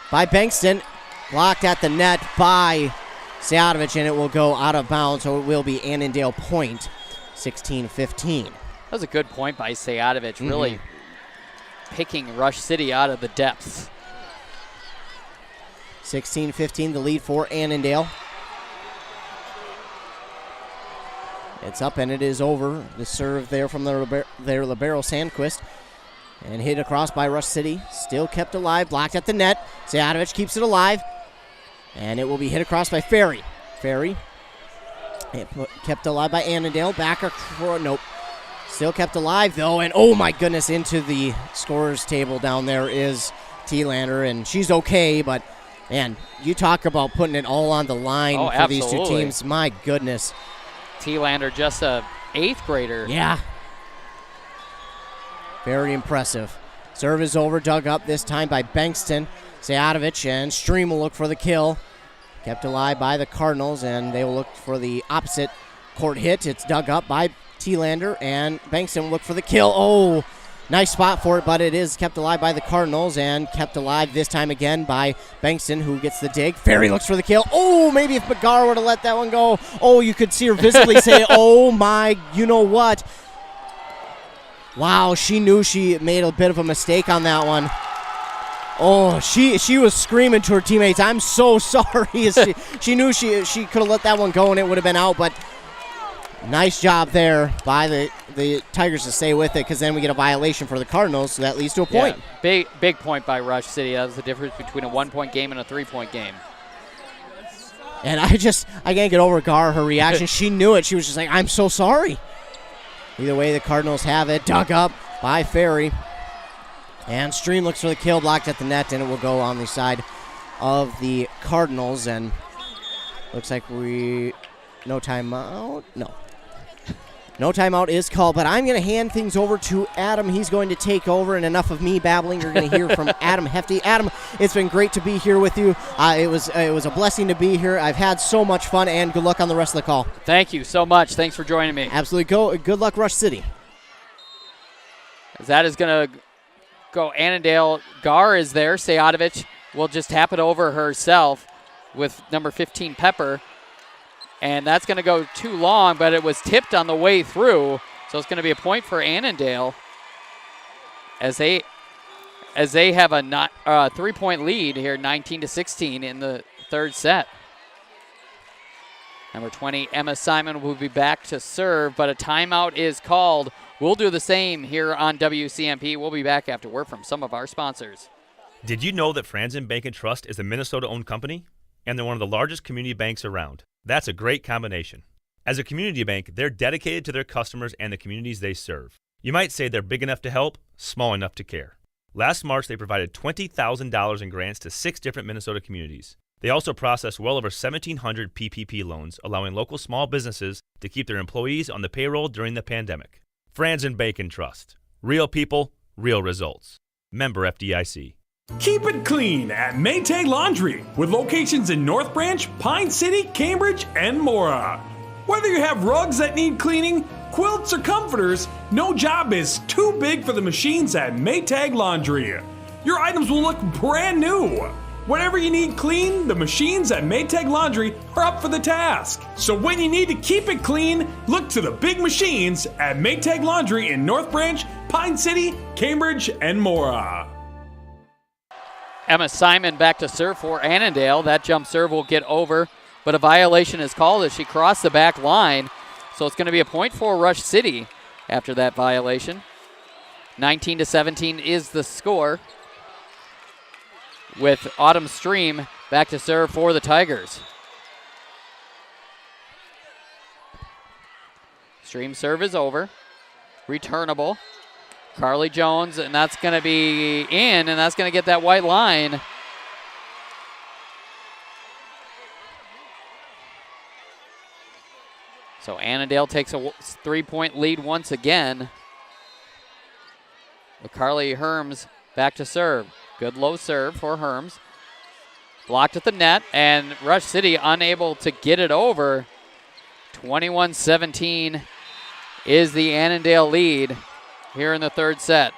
S2: by Bankston. Blocked at the net by Sayadovich, and it will go out of bounds, so it will be Annandale point, 16-15.
S3: That was a good point by Sayadovich, really picking Rush City out of the depths.
S2: 16-15, the lead for Annandale. It's up and it is over. The serve there from their libero Sandquist. And hit across by Rush City. Still kept alive, blocked at the net. Zajatovic keeps it alive. And it will be hit across by Ferry. Ferry. Kept alive by Annandale. Back across. Nope. Still kept alive, though. And, oh, my goodness, into the scorer's table down there is T-Lander. And she's okay, but, man, you talk about putting it all on the line for
S3: absolutely.
S2: these two teams. My goodness.
S3: T-Lander, just a 8th grader.
S2: Yeah. Very impressive. Serve is over, dug up this time by Bankston. Zajatovic and Stream will look for the kill. Kept alive by the Cardinals, and they will look for the opposite court hit. It's dug up by T-Lander, and Bankston will look for the kill. Oh, nice spot for it, but it is kept alive by the Cardinals, and kept alive this time again by Bankston, who gets the dig. Ferry looks for the kill. Oh, maybe if Magar were to let that one go. Oh, you could see her visibly say, oh my, you know what? Wow, she knew she made a bit of a mistake on that one. Oh, she was screaming to her teammates, I'm so sorry. She knew she could have let that one go and it would have been out, but nice job there by the Tigers to stay with it, because then we get a violation for the Cardinals, so that leads to a point.
S3: Yeah, big point by Rush City. That was the difference between a 1-point game and a 3-point game.
S2: And I can't get over Gar, her reaction. She knew it. She was just like, I'm so sorry. Either way, the Cardinals have it. Dug up by Ferry. And Stream looks for the kill, blocked at the net, and it will go on the side of the Cardinals. And looks like no timeout. No. No timeout is called, but I'm going to hand things over to Adam. He's going to take over, and enough of me babbling. You're going to hear from Adam Hefty. Adam, it's been great to be here with you. It was a blessing to be here. I've had so much fun, and good luck on the rest of the call.
S3: Thank you so much. Thanks for joining me.
S2: Absolutely. Good luck, Rush City.
S3: That is going to go Annandale. Gar is there. Zajatovic will just tap it over herself with number 15, Pepper. And that's going to go too long, but it was tipped on the way through. So it's going to be a point for Annandale as they have a 3-point lead here, 19-16 in the third set. Number 20, Emma Simon, will be back to serve, but a timeout is called. We'll do the same here on WCMP. We'll be back after word from some of our sponsors.
S7: Did you know that Franzen Bank and Trust is a Minnesota-owned company? And they're one of the largest community banks around. That's a great combination. As a community bank, they're dedicated to their customers and the communities they serve. You might say they're big enough to help, small enough to care. Last March, they provided $20,000 in grants to 6 different Minnesota communities. They also processed well over 1,700 PPP loans, allowing local small businesses to keep their employees on the payroll during the pandemic. Franzen Bank and Trust. Real people, real results. Member FDIC.
S1: Keep it clean at Maytag Laundry, with locations in North Branch, Pine City, Cambridge, and Mora. Whether you have rugs that need cleaning, quilts, or comforters, no job is too big for the machines at Maytag Laundry. Your items will look brand new. Whatever you need clean, the machines at Maytag Laundry are up for the task. So when you need to keep it clean, look to the big machines at Maytag Laundry in North Branch, Pine City, Cambridge, and Mora.
S3: Emma Simon back to serve for Annandale. That jump serve will get over, but a violation is called as she crossed the back line. So it's going to be a point for Rush City after that violation. 19-17 is the score, with Autumn Stream back to serve for the Tigers. Stream serve is over. Returnable. Carly Jones, and that's going to be in, and that's going to get that white line. So Annandale takes a 3-point lead once again. With Carly Herms back to serve. Good low serve for Herms. Blocked at the net, and Rush City unable to get it over. 21-17 is the Annandale lead here in the third set.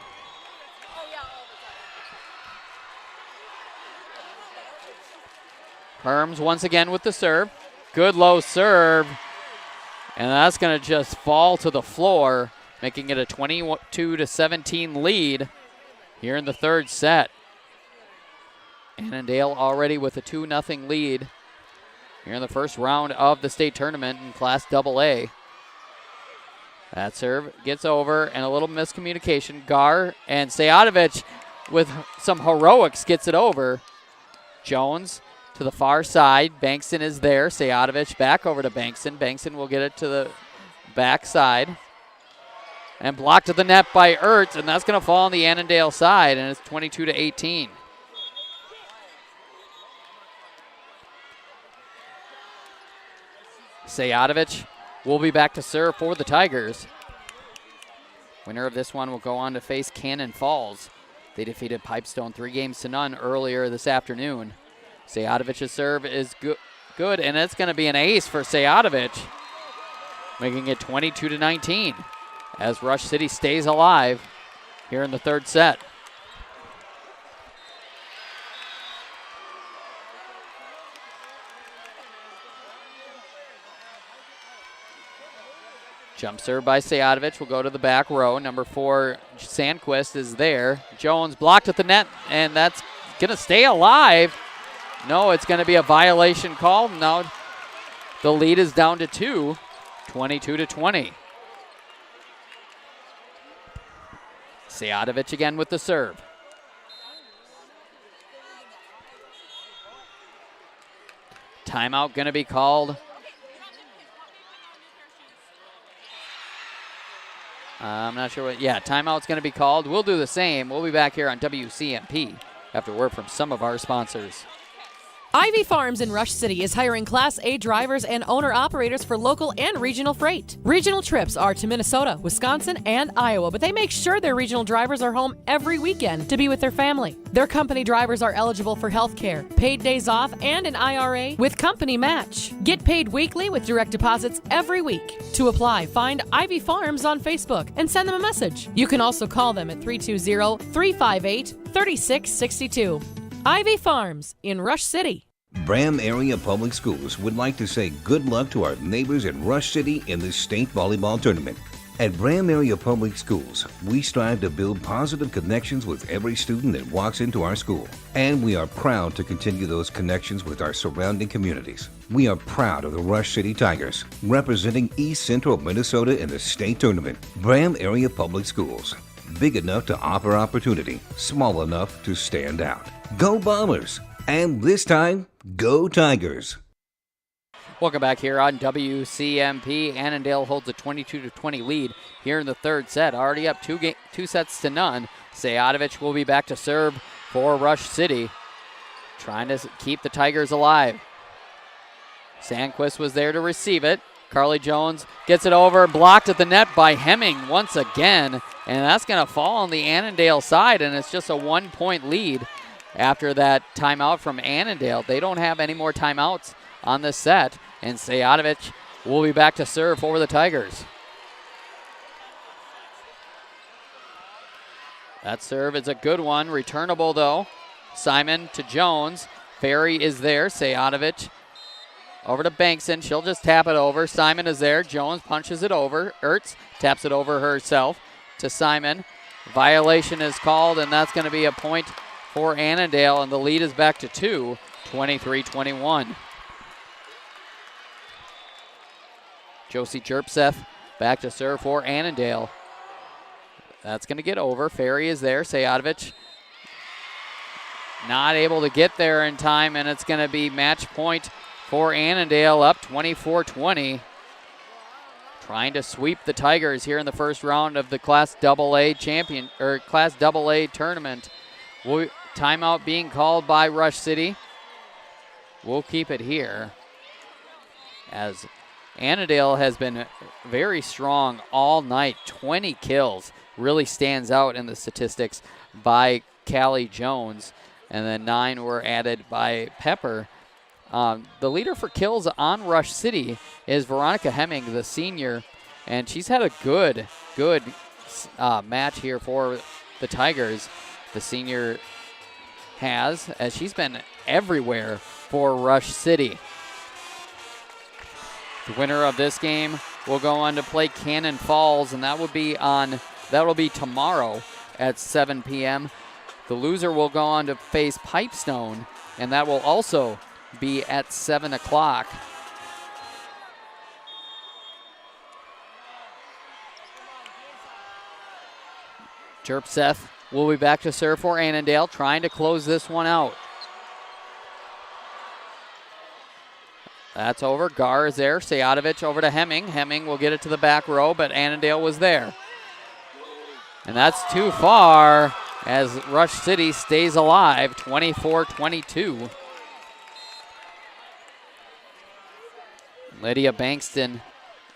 S3: Herms once again with the serve. Good low serve. And that's going to just fall to the floor, making it a 22-17 lead here in the third set. Annandale already with a 2-0 lead here in the first round of the state tournament in Class AA. That serve gets over and a little miscommunication. Gar and Sayatovich with some heroics gets it over. Jones to the far side. Bankston is there. Sayatovich back over to Bankston. Bankston will get it to the back side. And blocked to the net by Ertz, and that's going to fall on the Annandale side, and it's 22-18. Sayatovich will be back to serve for the Tigers. Winner of this one will go on to face Cannon Falls. They defeated Pipestone 3-0 earlier this afternoon. Sayatovich's serve is good, and it's going to be an ace for Sayatovich, making it 22-19 as Rush City stays alive here in the third set. Jump serve by Sayatovich will go to the back row. Number 4, Sandquist is there. Jones blocked at the net, and that's going to stay alive. No, it's going to be a violation call. Now the lead is down to 2, 22-20. Sayatovich again with the serve. Timeout going to be called. I'm not sure what. Yeah, timeout's going to be called. We'll do the same. We'll be back here on WCMP after word from some of our sponsors.
S12: Ivy Farms in Rush City is hiring Class A drivers and owner-operators for local and regional freight. Regional trips are to Minnesota, Wisconsin, and Iowa, but they make sure their regional drivers are home every weekend to be with their family. Their company drivers are eligible for health care, paid days off, and an IRA with company match. Get paid weekly with direct deposits every week. To apply, find Ivy Farms on Facebook and send them a message. You can also call them at 320-358-3662. Ivy Farms in Rush City.
S13: Bram Area Public Schools would like to say good luck to our neighbors in Rush City in the state volleyball tournament. At Bram Area Public Schools, we strive to build positive connections with every student that walks into our school. And we are proud to continue those connections with our surrounding communities. We are proud of the Rush City Tigers, representing East Central Minnesota in the state tournament. Bram Area Public Schools. Big enough to offer opportunity, small enough to stand out. Go Bombers! And this time, go Tigers!
S3: Welcome back here on WCMP. Annandale holds a 22-20 lead here in the third set. Already up 2 sets to none. Sayatovich will be back to serve for Rush City, trying to keep the Tigers alive. Sandquist was there to receive it. Carly Jones gets it over, blocked at the net by Hemming once again, and that's going to fall on the Annandale side, and it's just a 1-point lead after that timeout from Annandale. They don't have any more timeouts on this set, and Sayatovich will be back to serve for the Tigers. That serve is a good one, returnable though. Simon to Jones. Ferry is there. Sayatovich over to Bankson. She'll just tap it over. Simon is there. Jones punches it over. Ertz taps it over herself to Simon. Violation is called, and that's going to be a point for Annandale, and the lead is back to 2, 23-21. Josie Jerpseth back to serve for Annandale. That's going to get over. Ferry is there. Sayatovich not able to get there in time, and it's going to be match point for Annandale, up 24-20. Trying to sweep the Tigers here in the first round of the Class AA Class AA tournament. Timeout being called by Rush City. We'll keep it here as Annandale has been very strong all night. 20 kills really stands out in the statistics by Callie Jones, and then 9 were added by Pepper. The leader for kills on Rush City is Veronica Hemming, the senior, and she's had a good match here for the Tigers. The senior has, as she's been everywhere for Rush City. The winner of this game will go on to play Cannon Falls, and that will be tomorrow at 7 p.m. The loser will go on to face Pipestone, and that will also be at 7 o'clock. Terpseth will be back to serve for Annandale, trying to close this one out. That's over. Gar is there. Sejatovic over to Hemming. Hemming will get it to the back row, but Annandale was there. And that's too far as Rush City stays alive, 24-22. Lydia Bankston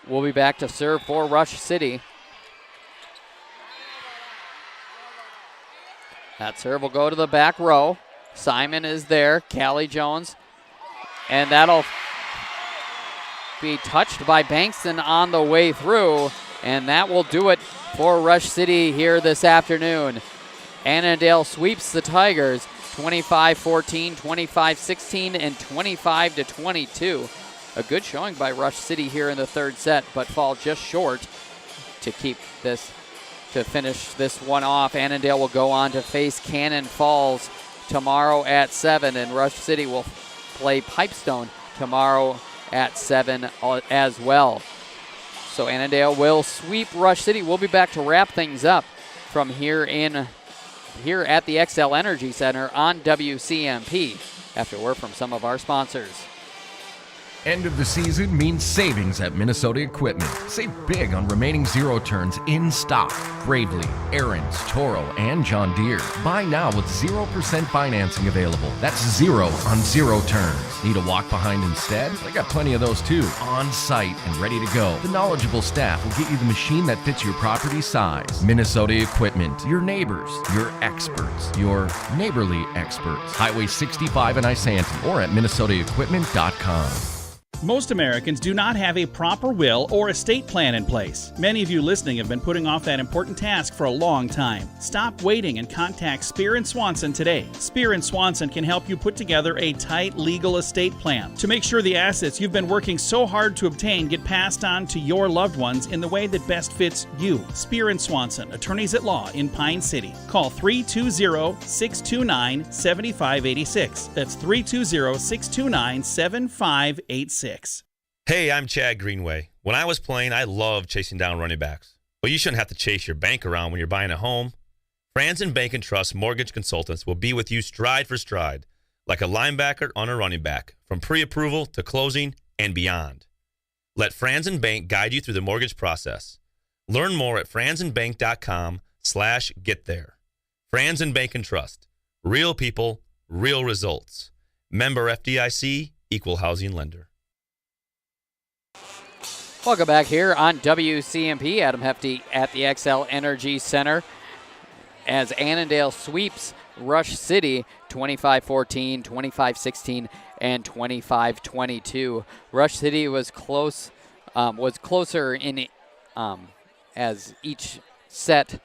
S3: will be back to serve for Rush City. That serve will go to the back row. Simon is there. Callie Jones. And that'll be touched by Bankston on the way through. And that will do it for Rush City here this afternoon. Annandale sweeps the Tigers 25-14, 25-16, and 25-22. A good showing by Rush City here in the third set, but fall just short to keep this, to finish this one off. Annandale will go on to face Cannon Falls tomorrow at 7, and Rush City will play Pipestone tomorrow at 7 as well. So Annandale will sweep Rush City. We'll be back to wrap things up from here at the XL Energy Center on WCMP after word from some of our sponsors.
S5: End of the season means savings at Minnesota Equipment. Save big on remaining zero turns in stock. Bravely, Aaron's, Toro, and John Deere. Buy now with 0% financing available. That's 0 on zero turns. Need a walk behind instead? I got plenty of those too. On site and ready to go. The knowledgeable staff will get you the machine that fits your property size. Minnesota Equipment. Your neighbors. Your experts. Your neighborly experts. Highway 65 in Isanti or at minnesotaequipment.com.
S6: Most Americans do not have a proper will or estate plan in place. Many of you listening have been putting off that important task for a long time. Stop waiting and contact Spear & Swanson today. Spear & Swanson can help you put together a tight legal estate plan to make sure the assets you've been working so hard to obtain get passed on to your loved ones in the way that best fits you. Spear & Swanson, attorneys at law in Pine City. Call 320-629-7586. That's 320-629-7586.
S7: Hey, I'm Chad Greenway. When I was playing, I loved chasing down running backs. But you shouldn't have to chase your bank around when you're buying a home. Franzen Bank & Trust Mortgage Consultants will be with you stride for stride, like a linebacker on a running back, from pre-approval to closing and beyond. Let Franzen Bank guide you through the mortgage process. Learn more at franzenbank.com/get there. Franzen Bank & Trust. Real people, real results. Member FDIC, Equal Housing Lender.
S3: Welcome back here on WCMP. Adam Hefty at the XL Energy Center as Annandale sweeps Rush City 25-14, 25-16, and 25-22. Rush City was closer in as each set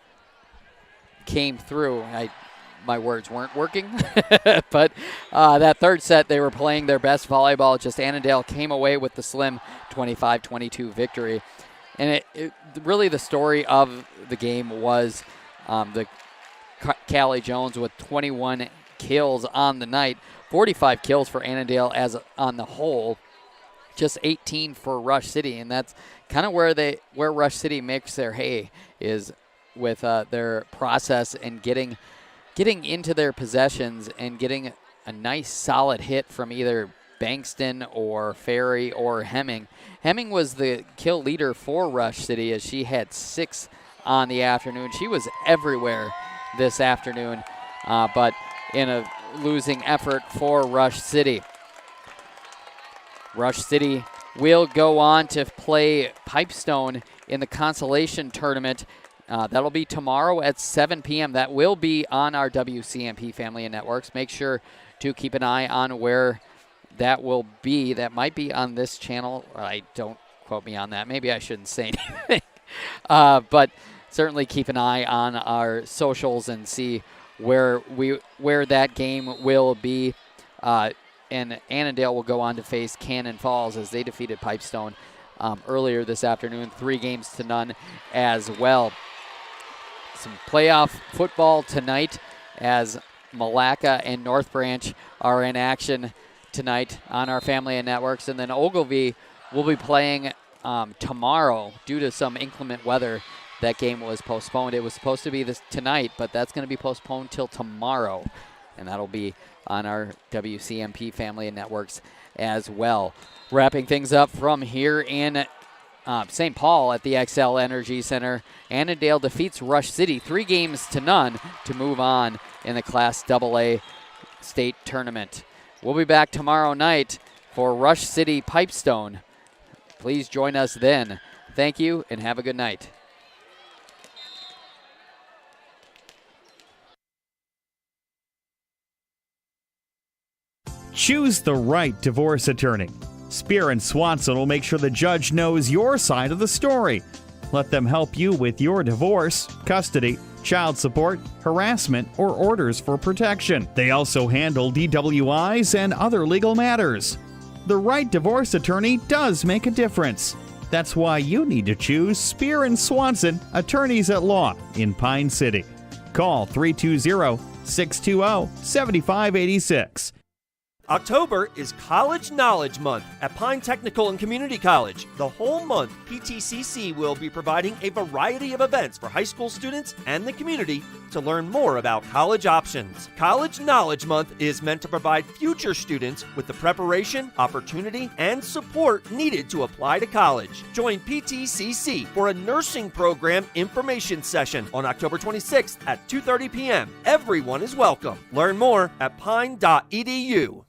S3: came through. My words weren't working, but that third set they were playing their best volleyball. Just Annandale came away with the slim 25-22 victory. And it really the story of the game was the Callie Jones with 21 kills on the night, 45 kills for Annandale as on the whole, just 18 for Rush City, and that's kind of where Rush City makes their hay is with their process and getting into their possessions and getting a nice solid hit from either Bankston or Ferry or Hemming. Hemming was the kill leader for Rush City as she had 6 on the afternoon. She was everywhere this afternoon, but in a losing effort for Rush City. Rush City will go on to play Pipestone in the consolation tournament. That'll be tomorrow at 7 p.m. That will be on our WCMP family of networks. Make sure to keep an eye on where that will be. That might be on this channel. Don't quote me on that. Maybe I shouldn't say anything. But certainly keep an eye on our socials and see where that game will be. And Annandale will go on to face Cannon Falls as they defeated Pipestone earlier this afternoon, 3-0 as well. Some playoff football tonight as Malacca and North Branch are in action tonight on our family of networks. And then Ogilvie will be playing tomorrow due to some inclement weather. That game was postponed. It was supposed to be tonight, but that's going to be postponed till tomorrow. And that'll be on our WCMP family of networks as well. Wrapping things up from here in St. Paul at the XL Energy Center. Annandale defeats Rush City 3-0 to move on in the Class AA state tournament. We'll be back tomorrow night for Rush City Pipestone. Please join us then. Thank you and have a good night.
S8: Choose the right divorce attorney. Spear and Swanson will make sure the judge knows your side of the story. Let them help you with your divorce, custody, child support, harassment, or orders for protection. They also handle DWIs and other legal matters. The right divorce attorney does make a difference. That's why you need to choose Spear and Swanson, attorneys at law in Pine City. Call 320-620-7586.
S9: October is College Knowledge Month at Pine Technical and Community College. The whole month, PTCC will be providing a variety of events for high school students and the community to learn more about college options. College Knowledge Month is meant to provide future students with the preparation, opportunity, and support needed to apply to college. Join PTCC for a nursing program information session on October 26th at 2:30 p.m. Everyone is welcome. Learn more at pine.edu.